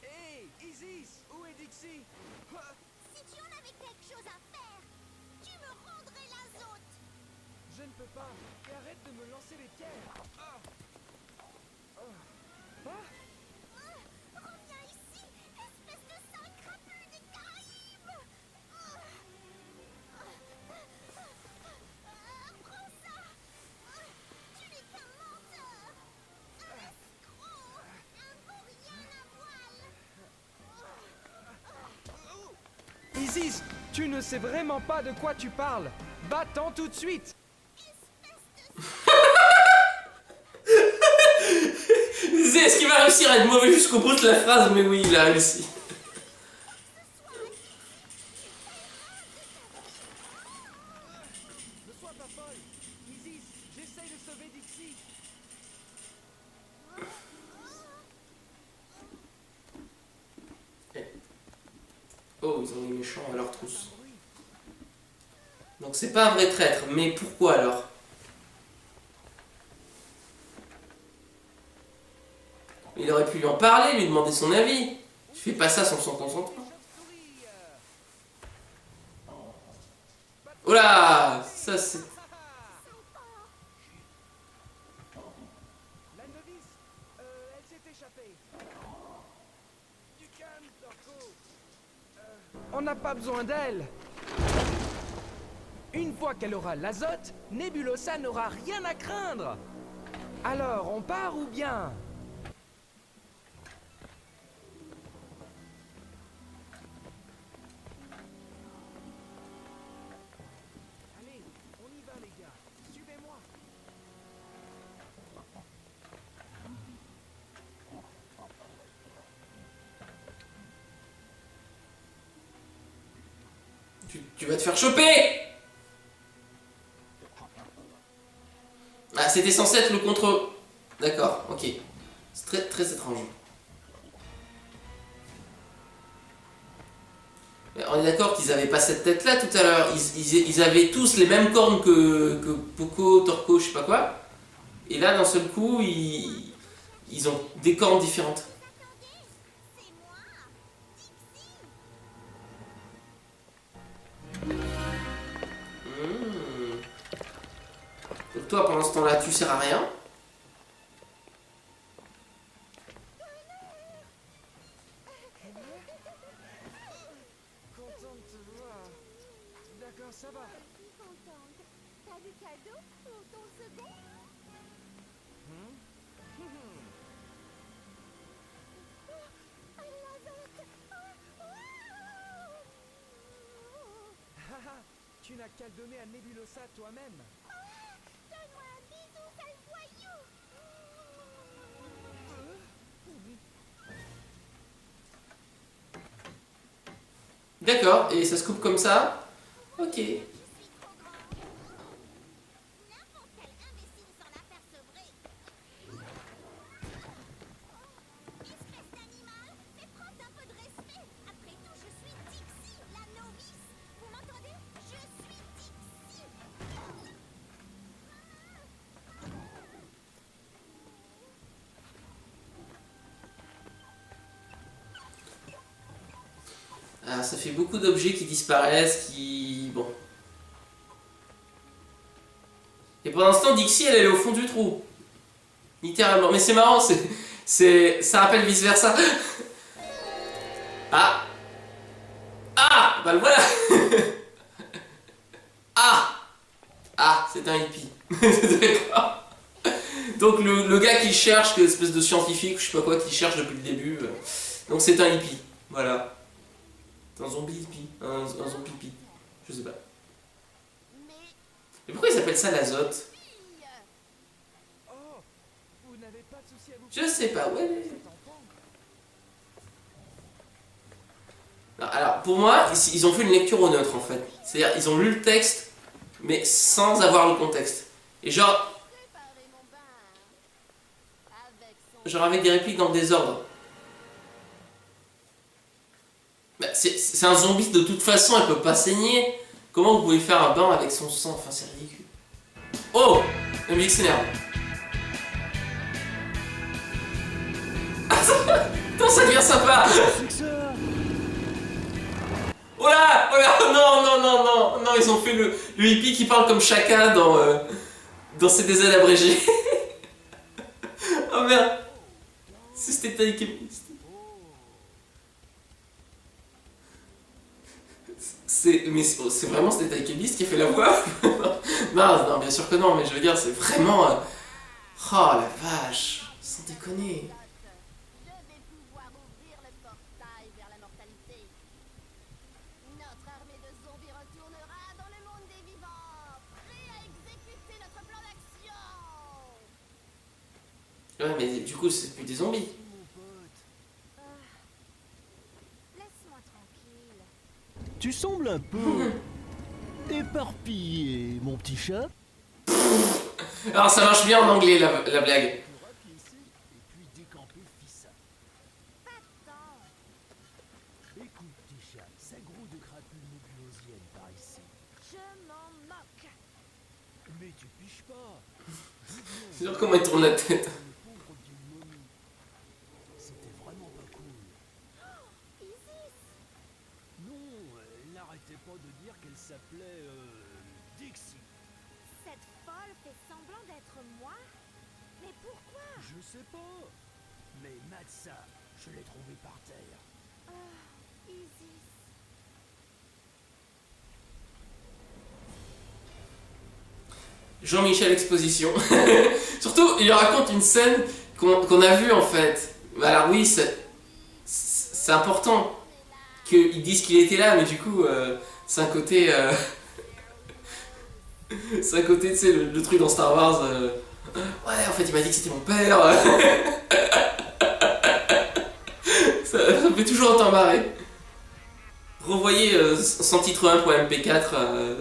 Hé, Isis, où est Dixie? Si tu en avais quelque chose à faire, tu me rendrais l'azote! Je ne peux pas. Et arrête de me lancer les pierres. Reviens ici, espèce de sale crapule des Caraïbes! Prends ça! Tu n'es qu'un menteur! Un escroc! Un vaurien à voile! Isis, tu ne sais vraiment pas de quoi tu parles. Va-t'en tout de suite. Est-ce qu'il va réussir à être mauvais jusqu'au bout de la phrase? Mais oui, il a réussi. Ne sois pas folle. Isis, j'essaye de sauver Dixie. Oh, ils ont mis méchants à leur trousse. Donc c'est pas un vrai traître, mais pourquoi alors? Il aurait pu lui en parler, lui demander son avis. Tu fais pas ça sans son consentement. Oh là, ça c'est... La novice, elle s'est échappée. Du calme, Torko. On n'a pas besoin d'elle. Une fois qu'elle aura l'azote, Nebulosa n'aura rien à craindre. Alors, on part ou bien? Allez, on y va les gars. Suivez-moi. Tu vas te faire choper! Ah, c'était censé être le contre... D'accord, ok. C'est très, très étrange. Mais on est d'accord qu'ils avaient pas cette tête-là tout à l'heure. Ils avaient tous les mêmes cornes que Poco, Torko, je sais pas quoi. Et là, d'un seul coup, ils ont des cornes différentes. C'est moi! Donc toi, pendant ce temps-là, tu sers à rien. Content de te voir. D'accord, ça va. Je suis contente. T'as du cadeau pour ton second? Haha, tu n'as qu'à le donner à Nebulosa toi-même. Donne-moi un bisou, sale voyou! D'accord, et ça se coupe comme ça. Ok. N'importe quel imbécile s'en apercevrait! Espèce d'animal, fais preuve d'un peu de respect! Après tout, je suis Dixie, la novice! Vous m'entendez? Je suis Dixie! Ah, ça fait beaucoup d'objets qui disparaissent, qui... Bon. Et pour l'instant, Dixie, elle est au fond du trou. Littéralement. Mais c'est marrant, ça rappelle vice-versa. Ah! Ah! Bah le voilà. Ah! Ah, c'est un hippie. D'accord. Donc le gars qui cherche, l'espèce de scientifique, je sais pas quoi, qui cherche depuis le début, donc c'est un hippie, voilà. C'est un zombie hippie, un zombie hippie, je sais pas. Mais Mais pourquoi ils appellent ça l'azote? fille, Oh, vous n'avez pas de souci à vous Je sais pas, ouais. cet enfant. Non, alors pour moi, ils ont fait une lecture au neutre en fait. C'est-à-dire ils ont lu le texte, mais sans avoir le contexte. Et genre préparez mon bain. Avec son genre avec des répliques dans le désordre. Bah, c'est un zombie de toute façon, elle peut pas saigner. Comment vous pouvez faire un bain avec son sang? Enfin, c'est ridicule. Oh, la musique s'énerve. Putain, ça devient sympa. Oh là, non, non, non, non, non, ils ont fait le hippie qui parle comme Chaka dans CDZ abrégé. Oh merde. C'est Stay Chemist. C'est vraiment Stay Chemist qui a fait la voix. Non, non, bien sûr que non, mais je veux dire, c'est vraiment... Oh la vache, sans déconner. Je vais pouvoir ouvrir le portail vers la mortalité. Notre armée de zombies retournera dans le monde des vivants, prêt à exécuter notre plan d'action. Ouais, mais du coup, c'est plus des zombies. Laisse-moi tranquille. Tu sembles un peu éparpillé, mon petit chat. Alors ça marche bien en anglais, la blague. Ici, et puis décamper Fissa. Pas tant. Écoute, petit chat, ça grouille de crapules nébulosiennes par ici. Je m'en moque. Mais tu piches pas. C'est sûr comment il tourne la tête. Le pauvre vieille momie. C'était vraiment pas cool. Isis. Non, elle n'arrêtait pas de dire qu'elle s'appelait Dixie. Cette folle fait semblant d'être moi. Mais pourquoi? Je sais pas. Mais Matza, je l'ai trouvé par terre. Isis. Jean-Michel Exposition. Surtout, il raconte une scène qu'on a vue en fait. Alors oui, c'est important qu'ils disent qu'il était là, mais du coup, c'est un côté... c'est un côté, tu sais, le truc dans Star Wars. Ouais, en fait, il m'a dit que c'était mon père. Ça me fait toujours autant marrer. Revoyez 181.mp4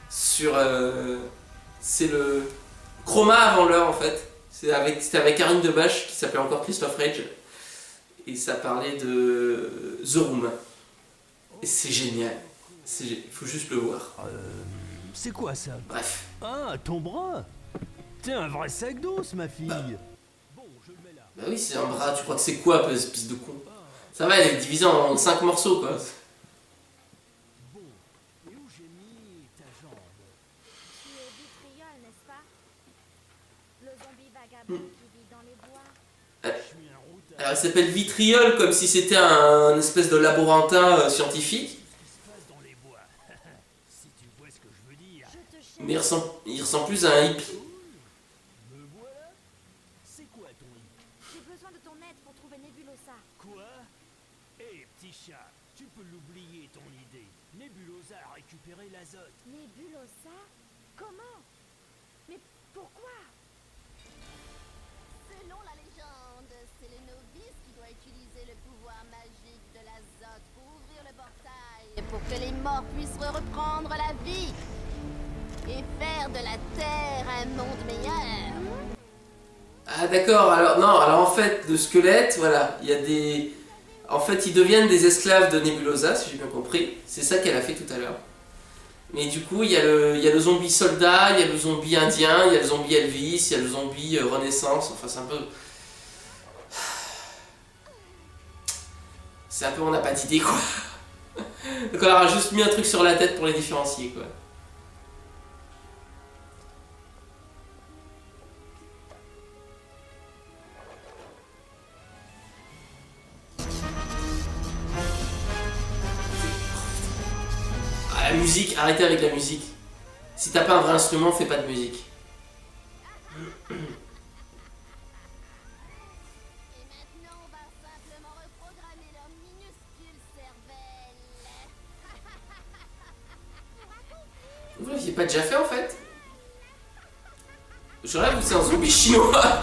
sur... c'est le Chroma avant l'heure en fait. C'était avec Karine Debache qui s'appelait encore Christophe Rage. Et ça parlait de The Room. Et c'est génial. Il faut juste le voir. C'est quoi ça? Bref. Ah, ton bras. T'es un vrai sac d'os, ma fille. Bon, je le mets là. Bah oui, c'est un bras. Tu crois que c'est quoi, espèce de con? Ça va, elle est divisée en 5 morceaux quoi. Bon, et où j'ai mis ta jambe? Tu es Vitriol, n'est-ce pas? Le zombie vagabond qui vit dans les bois. Je suis un routard. Alors, elle s'appelle Vitriol comme si c'était un espèce de laborantin scientifique. Ce qui se passe dans les bois. Si tu vois ce que je veux dire. Je te cherche. Mais il ressemble plus à un hippie. Me voilà. C'est quoi ton hic? J'ai besoin de ton aide pour trouver Nebulosa. Quoi? Hé, petit chat, tu peux l'oublier ton idée. Nebulosa a récupéré l'azote. Nebulosa? Comment? Mais pourquoi? Selon la légende, c'est le novice qui doit utiliser le pouvoir magique de l'azote pour ouvrir le portail et pour que les morts puissent reprendre la vie et faire de la terre un monde meilleur. Ah d'accord, alors en fait, le squelette, voilà, il y a des... En fait, ils deviennent des esclaves de Nebulosa, si j'ai bien compris. C'est ça qu'elle a fait tout à l'heure. Mais du coup, il y a le zombie soldat, il y a le zombie indien, il y a le zombie Elvis, il y a le zombie Renaissance, enfin c'est un peu... C'est un peu, on n'a pas d'idée quoi. Donc on leur a juste mis un truc sur la tête pour les différencier quoi. Ah, la musique, arrêtez avec la musique. Si t'as pas un vrai instrument, fais pas de musique. Vous l'aviez pas déjà fait en fait? Je rêve où c'est un zombie chinois.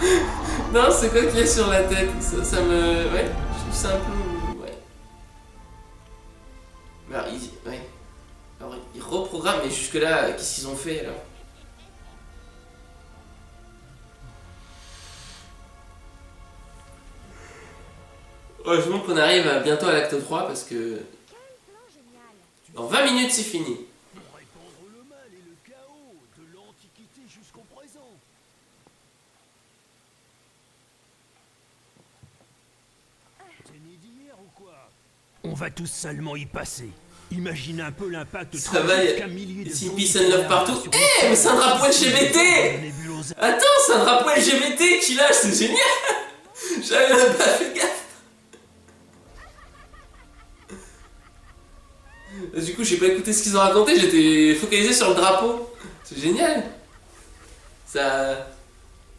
Non, c'est quoi qu'il y a sur la tête? Ça me... Ouais, je trouve ça un peu... Ouais. Mais alors, ouais. Alors, ils reprogramment, mais jusque-là, qu'est-ce qu'ils ont fait alors? Heureusement qu'on arrive bientôt à l'acte 3 parce que... Dans 20 minutes, c'est fini. Pour répandre le mal et le chaos, de l'Antiquité jusqu'au présent. T'es né d'hier ou quoi? On va tous seulement y passer. Imagine un peu l'impact Ça va, il y a ici Peace and Love partout. Eh, mais c'est un drapeau LGBT! Attends, c'est un drapeau LGBT qui lâche, c'est génial! J'avais même pas fait gaffe. Du coup, j'ai pas écouté ce qu'ils ont raconté, j'étais focalisé sur le drapeau. C'est génial. Ça...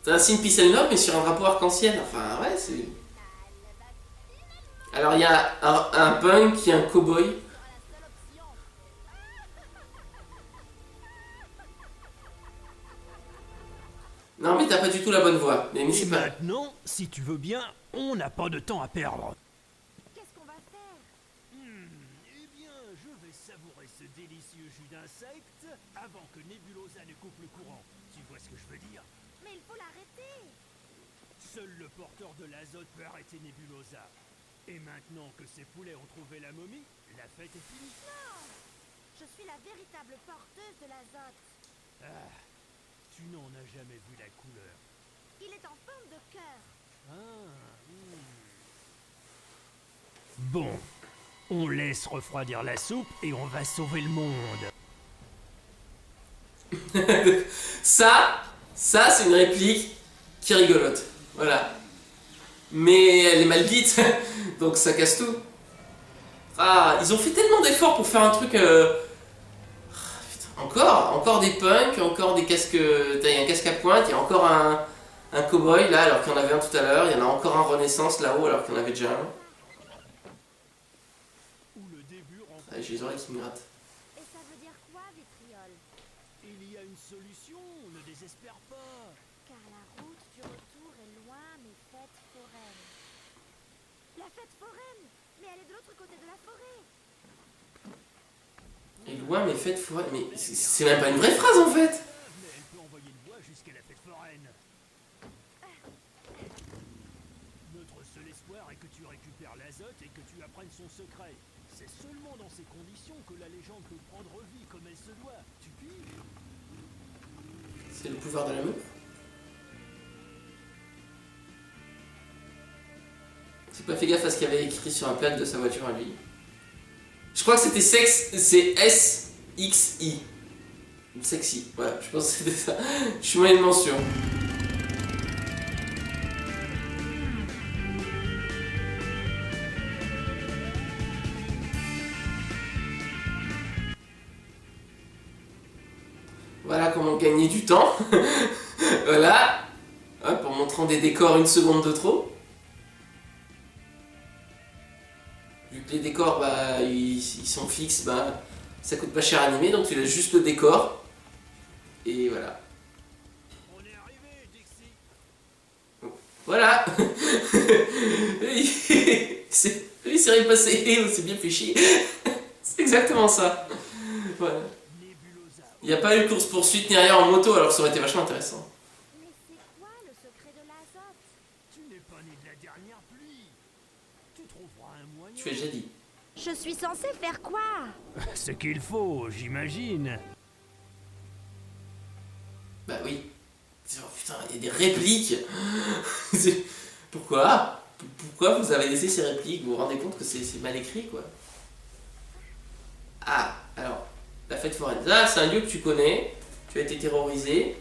C'est un signe Peace and Love, mais sur un drapeau arc-en-ciel. Enfin, ouais, c'est... Alors, il y a un punk, il y a un cow-boy. Non, mais t'as pas du tout la bonne voix. Mais Et c'est pas... maintenant, si tu veux bien, on n'a pas de temps à perdre. Qu'est-ce qu'on va faire? Eh bien, je vais savourer ce délicieux jus d'insecte avant que Nebulosa ne coupe le courant. Tu vois ce que je veux dire? Mais il faut l'arrêter. Seul le porteur de l'azote peut arrêter Nebulosa. Et maintenant que ces poulets ont trouvé la momie, la fête est finie. Non! Je suis la véritable porteuse de l'azote. Ah, tu n'en as jamais vu la couleur. Il est en forme de cœur. Bon, on laisse refroidir la soupe et on va sauver le monde. Ça, c'est une réplique qui rigolote. Voilà. Mais elle est mal dite, donc ça casse tout. Ah, ils ont fait tellement d'efforts pour faire un truc... Encore des punks, encore des casques... Il y a un casque à pointe, il y a encore un cow-boy là, alors qu'il y en avait un tout à l'heure. Il y en a encore un Renaissance là-haut, alors qu'il y en avait déjà un. Ah, j'ai les oreilles qui me grattent. Et ça veut dire quoi, vitriol? Il y a une solution, ne désespère pas. Car la route du retour est loin, mais fête foraine. La fête foraine? Mais elle est de l'autre côté de la forêt. Et loin, mais faites foraine. Mais c'est même pas une vraie phrase en fait. Mais elle peut envoyer une voix jusqu'à la fête foraine. Notre seul espoir est que tu récupères l'azote et que tu apprennes son secret. C'est seulement dans ces conditions que la légende peut prendre vie comme elle se doit. Tu piges? C'est le pouvoir de l'amour. J'ai pas fait gaffe à ce qu'il y avait écrit sur un plaque de sa voiture à lui. Je crois que c'était sexe, c'est S-X-I. Sexy, voilà, je pense que c'était ça. Je suis moyennement sûr. Voilà comment gagner du temps. Voilà. Hop, en montrant des décors une seconde de trop. Vu que les décors, bah, ils sont fixes, bah, ça coûte pas cher à animer, donc tu laisses juste le décor. Et voilà. On est arrivé, Dixie. Voilà. Il s'est rien passé, on s'est bien fait chier. C'est exactement ça. Voilà. Il n'y a pas eu de course-poursuite ni rien en moto, alors ça aurait été vachement intéressant. Mais c'est quoi le secret de l'azote? Tu n'es pas né de la dernière pluie. Tu trouveras un moyen. Tu l'as déjà dit. Je suis censée faire quoi? Ce qu'il faut, j'imagine. Bah oui. Oh, putain, il y a des répliques. Pourquoi? Pourquoi vous avez laissé ces répliques? Vous vous rendez compte que c'est mal écrit, quoi. Ah, alors, la fête foraine. Là, c'est un lieu que tu connais. Tu as été terrorisé.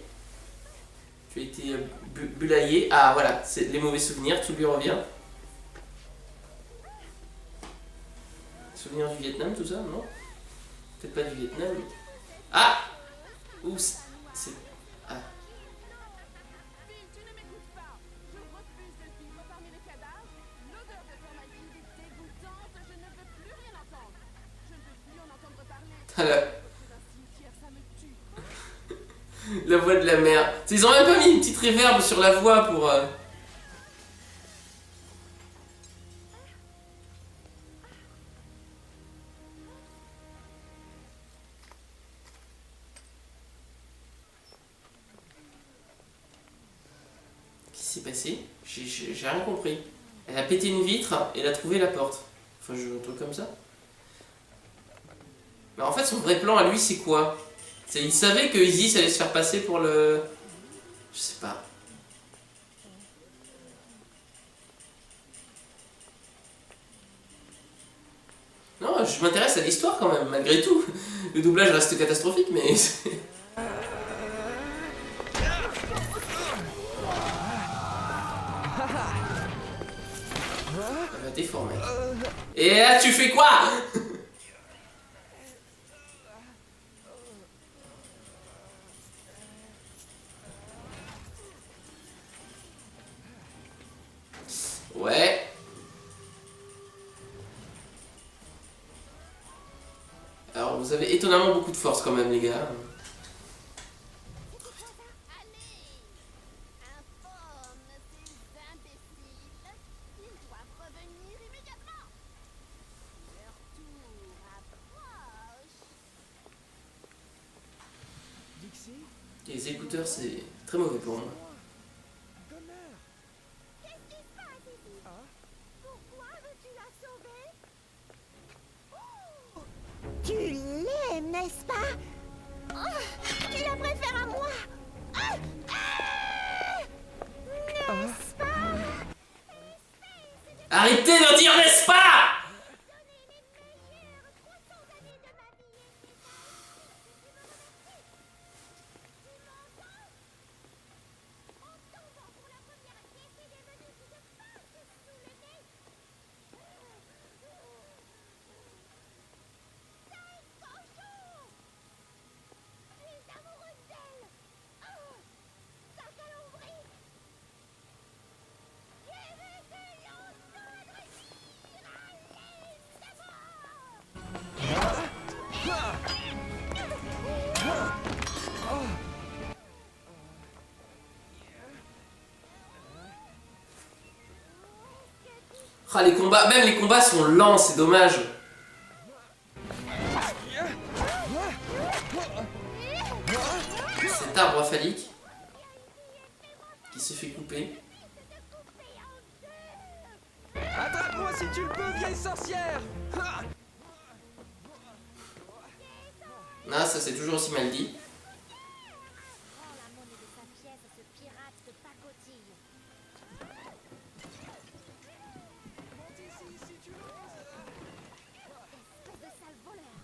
Tu as été bulaillé. Ah, voilà, c'est les mauvais souvenirs, tout lui revient. Souvenirs du Vietnam, tout ça, non? Peut-être pas du Vietnam. Ah! Ouh, c'est... Ah. Phil, tu ne m'écoutes pas. Je refuse de vivre parmi les cadavres. L'odeur de formaldehyde est dégoûtante. Je ne veux plus rien entendre. Je ne veux plus en entendre parler. Alors, Un cimetière, ça me tue. La voix de la mère. Ils ont même pas mis une petite réverb sur la voix pour... Qu'est-ce qui s'est passé? J'ai rien compris. Elle a pété une vitre et elle a trouvé la porte. Enfin, un truc comme ça. Mais en fait, son vrai plan à lui, c'est quoi? Il savait que Isis allait se faire passer pour le... Je sais pas. Non, je m'intéresse à l'histoire quand même, malgré tout. Le doublage reste catastrophique, mais... Elle va déformer. Et là, tu fais quoi? Ouais. Alors, vous avez étonnamment beaucoup de force quand même, les gars. Allez, informe ces imbéciles qu'ils doivent revenir immédiatement. Leur tour approche. Dixie, Les écouteurs, c'est très mauvais pour moi. Gunner. Qu'est-ce qui se passe ici? Ah, Pourquoi veux-tu la sauver? Tu l'aimes, n'est-ce pas? Tu la préfères à moi? N'est-ce pas? Arrêtez de dire n'est-ce pas? Donner les meilleurs 300 années de ma vie et c'est ça tu m'entends? En tombant pour la première pièce, il est venu qui te passe sous le nez. Sale cochon! Tu es amoureux d'elle! Ta saloperie! Tu es essayant de l'agresser! Allez, c'est bon! Ah, les combats, même les combats sont lents, c'est dommage. Cet arbre phallique qui se fait couper. attrape-moi si tu le peux, vieille sorcière. Ah, Ah, ça c'est toujours aussi mal dit. Prends la monnaie de sa pièce à ce pirate de pacotille. monte ici si tu l'oses. Espèce de sale voleur.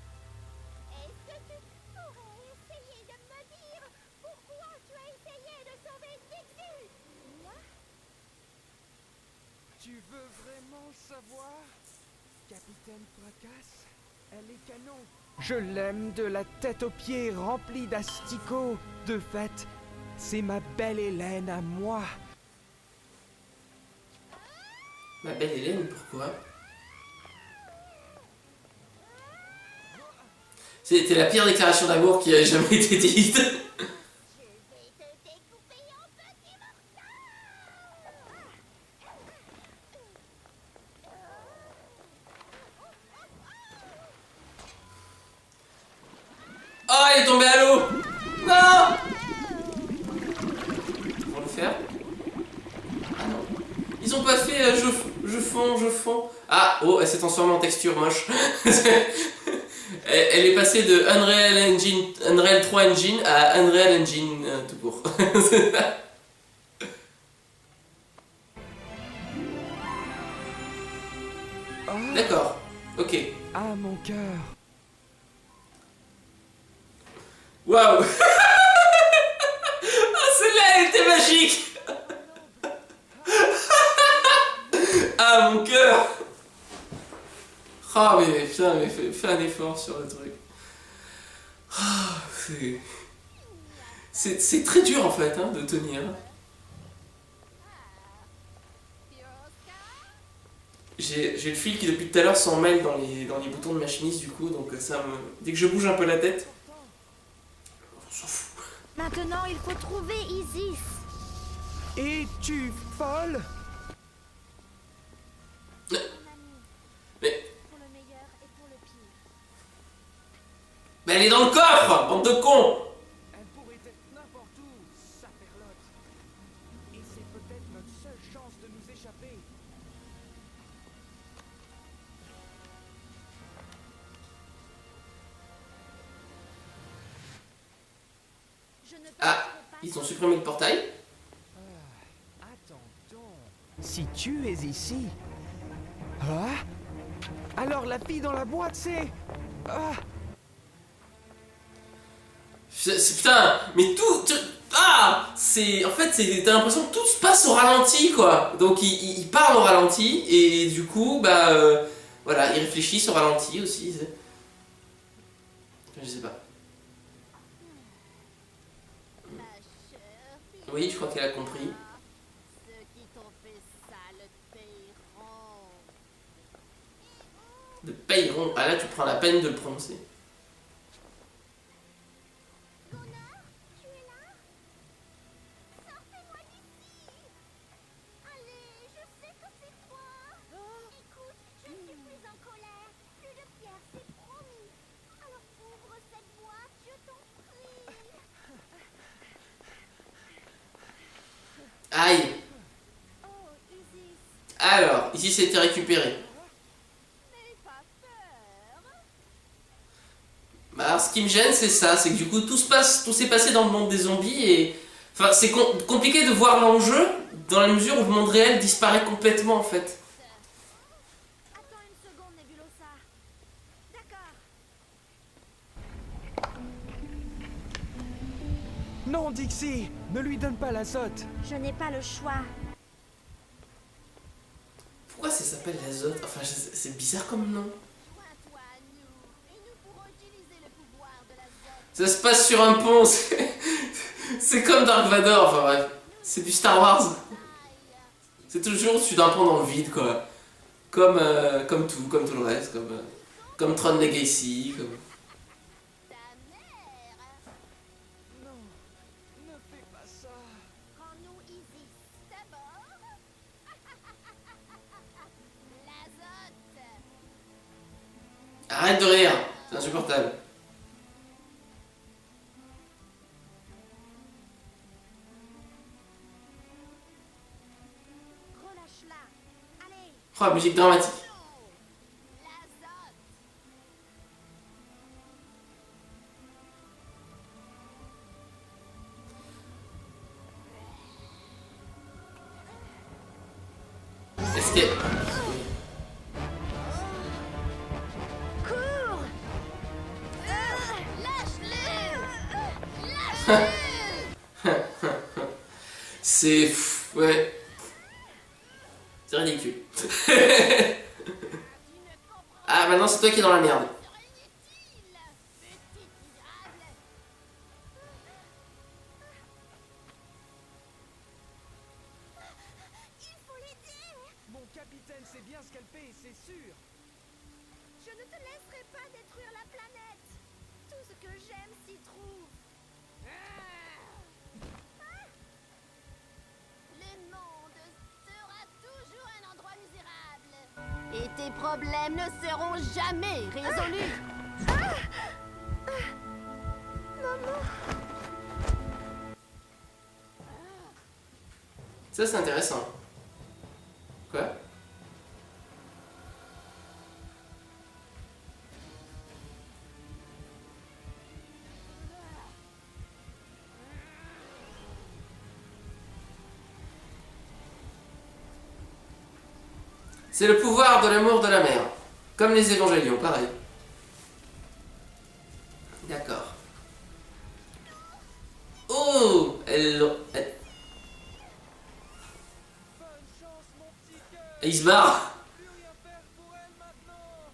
Est-ce que tu pourrais essayer de me dire pourquoi tu as essayé de sauver Dixie? Moi? Tu veux vraiment savoir? Capitaine Fracasse, elle est canon. Je l'aime de la tête aux pieds, remplie d'asticots. De fait, c'est ma belle Hélène à moi. Ma belle Hélène, pourquoi? C'était la pire déclaration d'amour qui a jamais été dite. Je vais te découper en petits morceaux. Oh, elle est tombée à l'eau! Non! Pour le faire? Ah non. Ils ont pas fait je fonds. Ah, oh, elle s'est transformée en texture moche. Elle est passée de Unreal 3 Engine à Unreal Engine tout court. Oh, D'accord, ok. ah mon cœur. Waouh! Ah, celle-là, elle était magique! Ah, mais putain, mais fais un effort sur le truc. Ah, c'est très dur en fait hein, de tenir. J'ai le fil qui depuis tout à l'heure s'en mêle dans les boutons de ma chemise du coup, donc ça me... Dès que je bouge un peu la tête, on s'en fout. Maintenant, il faut trouver Isis. Es-tu folle? Mais Pour le meilleur et pour le pire. elle est dans le coffre, bande de cons! Elle pourrait être n'importe où, saperlotte. Et c'est peut-être notre seule chance de nous échapper. Je ne Ah, passerai pas ils sans ont supprimé le portail. Attends donc. Si tu es ici... Ah? Alors la fille dans la boîte, c'est... Ah! Putain, mais ah, c'est en fait t'as l'impression que tout se passe au ralenti quoi. Donc il parle au ralenti et du coup bah voilà, il réfléchit au ralenti aussi. Je sais pas. Ma chère fille, Oui, je crois qu'elle a compris. ceux qui t'ont fait ça le paieront. De pailleront. Ah là tu prends la peine de le prononcer. Gunnar, tu es là? Sortez-moi d'ici! Allez, je sais que c'est toi! Écoute, je ne suis plus en colère. Plus de pierre, c'est promis. Alors ouvre cette boîte, je t'en prie. Aïe. Oh, Isis, Alors, ici c'était récupéré. N'aie pas peur. Bah, alors, ce qui me gêne c'est ça, c'est que du coup tout s'est passé dans le monde des zombies et... Enfin c'est compliqué de voir l'enjeu dans la mesure où le monde réel disparaît complètement en fait. attends une seconde, Nebulosa. D'accord. Non, Dixie! Ne lui donne pas l'azote! Je n'ai pas le choix. Pourquoi ça s'appelle l'azote? Enfin c'est bizarre comme nom. Joins-toi à nous, et nous pourrons utiliser le pouvoir de l'azote. Ça se passe sur un pont, c'est comme Dark Vador, enfin bref. C'est du Star Wars. C'est toujours au-dessus d'un pont dans le vide quoi. Comme tout le reste, comme Tron Legacy, comme... Ta mère. Non, ne fais pas ça! Rends-nous Isis. D'abord... l'azote. Arrête de rire, c'est insupportable. Relâche-la. Allez. Oh, la musique dramatique. L'azote. Est-ce que... Cours! C'est... ouais. C'est ridicule. Ah, maintenant c'est toi qui es dans la merde. Il faut l'aider. Mon capitaine sait bien ce qu'elle fait, c'est sûr! Je ne te laisserai pas détruire la planète. Tout ce que j'aime s'y trouve. Le monde sera toujours un endroit misérable. Et tes problèmes ne seront jamais résolus. Ça c'est intéressant. Quoi? C'est le pouvoir de l'amour de la mer. Comme les évangélions, pareil. D'accord. Oh, Bonne chance, mon petit cœur! il se barre. Plus rien faire pour elle maintenant!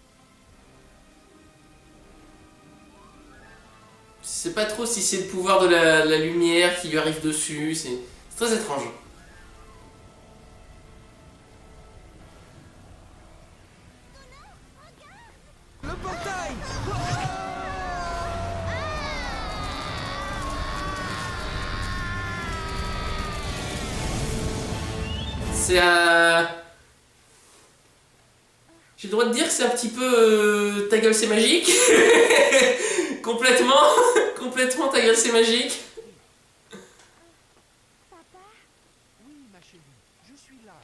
sais pas trop si c'est le pouvoir de la lumière qui lui arrive dessus, c'est très étrange. Le portail! C'est un... J'ai le droit de dire que c'est un petit peu ta gueule c'est magique. Complètement, complètement ta gueule c'est magique. Papa, Oui, ma chérie, je suis là.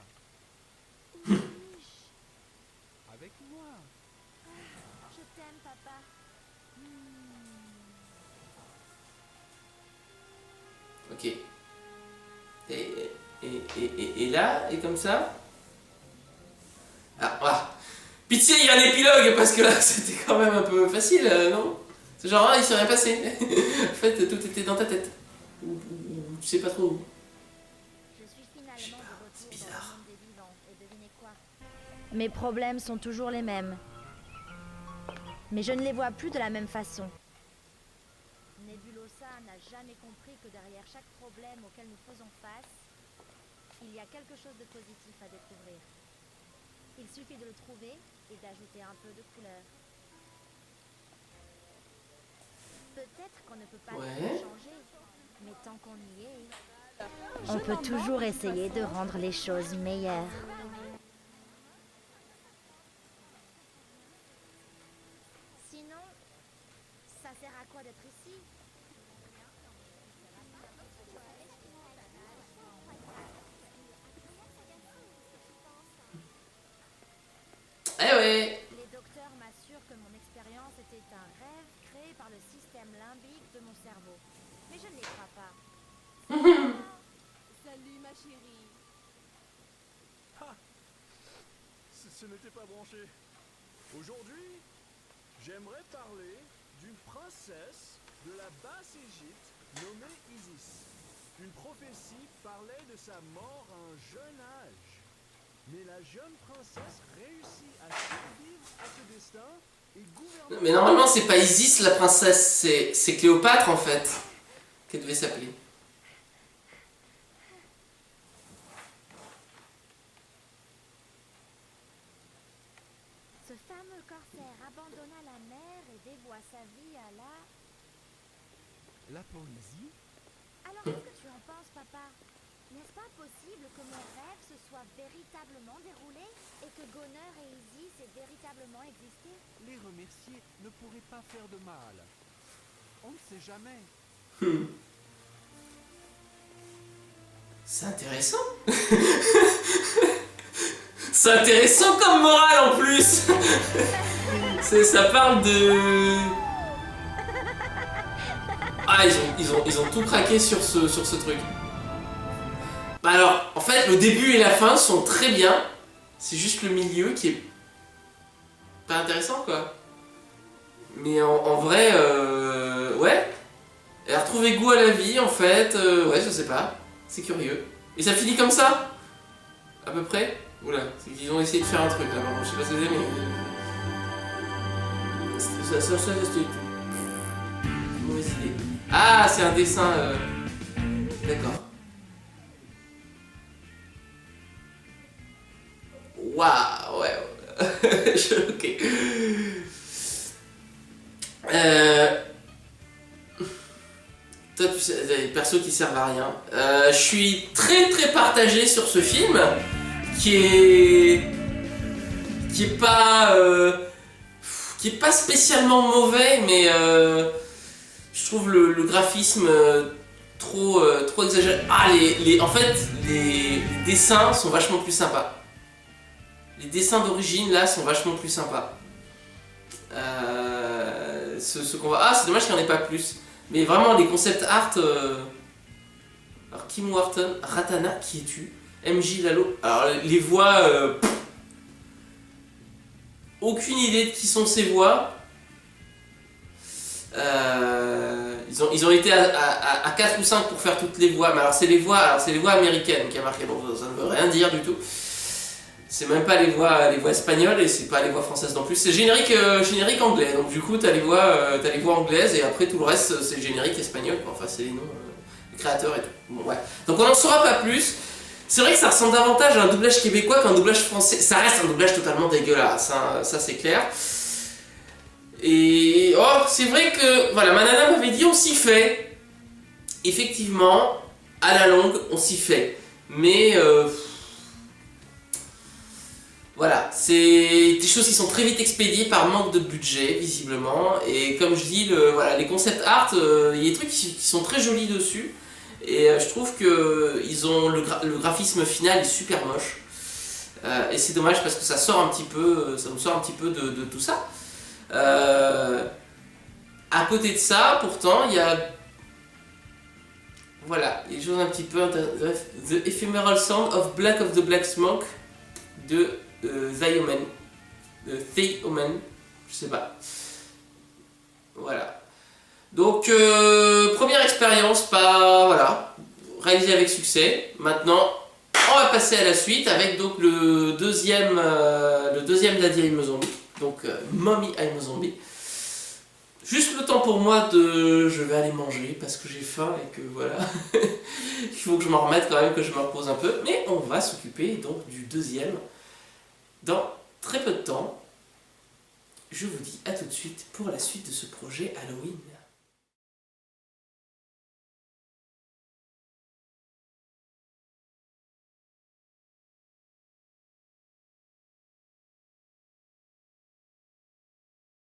où suis-je? Avec moi. Je t'aime, papa. Ok. Et là, et comme ça. Ah. Pitié, il y a un épilogue, parce que là, c'était quand même un peu facile, non? C'est genre, il s'est rien passé. En fait, tout était dans ta tête. Ou tu sais pas trop où. Je suis finalement Je sais pas, de c'est retour dans bizarre. le monde des vivants. Et devinez quoi? Mes problèmes sont toujours les mêmes. Mais je ne les vois plus de la même façon. Nebulosa n'a jamais compris que derrière chaque problème auquel nous faisons face, il y a quelque chose de positif à découvrir. Il suffit de le trouver et d'ajouter un peu de couleur. Peut-être qu'on ne peut pas Ouais. tout changer, mais tant qu'on y est, on peut toujours essayer de rendre les choses meilleures. Sinon, ça sert à quoi d'être ici? Eh ouais. Les docteurs m'assurent que mon expérience était un rêve créé par le système limbique de mon cerveau. Mais je ne les crois pas. Salut ma chérie. Ce n'était pas branché. Aujourd'hui, j'aimerais parler d'une princesse de la basse Égypte nommée Isis. Une prophétie parlait de sa mort à un jeune âge. Mais la jeune princesse réussit à survivre à ce destin et gouverner... Mais normalement, c'est pas Isis la princesse, c'est Cléopâtre en fait. Qu'elle devait s'appeler. Ce fameux corsaire abandonna la mer et dévoua sa vie à la... La poésie? Alors qu'est-ce que tu en penses, papa? N'est-ce pas possible que mon rêve se soit véritablement déroulé et que Goner et Isis aient véritablement existé? Les remercier ne pourrait pas faire de mal. On ne sait jamais. C'est intéressant. C'est intéressant comme morale en plus. Ça parle de... Ah, ils ont tout craqué sur ce truc. Bah alors, en fait, le début et la fin sont très bien. C'est juste le milieu qui est pas intéressant, quoi. Mais en vrai, ouais. Elle a retrouvé goût à la vie, en fait. Ouais, je sais pas. C'est curieux. Et ça finit comme ça? À peu près? Oula, c'est qu'ils ont essayé de faire un truc, là. Bon, je sais pas ce que c'est, mais... c'était... Mauvaise idée. Ah, c'est un dessin... D'accord. Waouh, ouais. Ok. Toi, tu sais, des persos qui servent à rien. Je suis très très partagé sur ce film, qui est pas spécialement mauvais, mais je trouve le graphisme trop exagéré. Ah, en fait, les dessins sont vachement plus sympas. Les dessins d'origine là sont vachement plus sympas. Ce qu'on voit. Ah, c'est dommage qu'il n'y en ait pas plus. Mais vraiment, les concept art. Alors, Kim Wharton, Ratana, qui es-tu? MJ Lalo. Alors, les voix. Aucune idée de qui sont ces voix. Ils ont été à 4 ou 5 pour faire toutes les voix. Mais alors, c'est les voix américaines qui a marqué. Bon, ça ne veut rien dire du tout. C'est même pas les voix espagnoles et c'est pas les voix françaises non plus. C'est générique anglais. Donc du coup, t'as les voix anglaises et après tout le reste, c'est générique espagnol. Enfin, c'est les noms, les créateurs et tout. Bon, ouais. Donc on n'en saura pas plus. C'est vrai que ça ressemble davantage à un doublage québécois qu'un doublage français. Ça reste un doublage totalement dégueulasse, hein, ça c'est clair. Et c'est vrai que voilà, ma nana m'avait dit on s'y fait. Effectivement, à la longue, on s'y fait. Mais voilà, c'est des choses qui sont très vite expédiées par manque de budget, visiblement. Et comme je dis, les concept art, il y a des trucs qui sont très jolis dessus. Et je trouve que le graphisme final est super moche. Et c'est dommage parce que ça nous sort un petit peu de tout ça. À côté de ça, pourtant, il y a les choses un petit peu The Ephemeral Sound of Black Smoke de Thiomen, je sais pas. Voilà. Donc première expérience, réalisée avec succès. Maintenant, on va passer à la suite avec donc le deuxième Daddy I'm a Zombie, donc Mommy I'm a Zombie. Juste le temps pour moi je vais aller manger parce que j'ai faim et que voilà, il faut que je m'en remette quand même, que je me repose un peu. Mais on va s'occuper donc du deuxième dans très peu de temps. Je vous dis à tout de suite pour la suite de ce projet Halloween.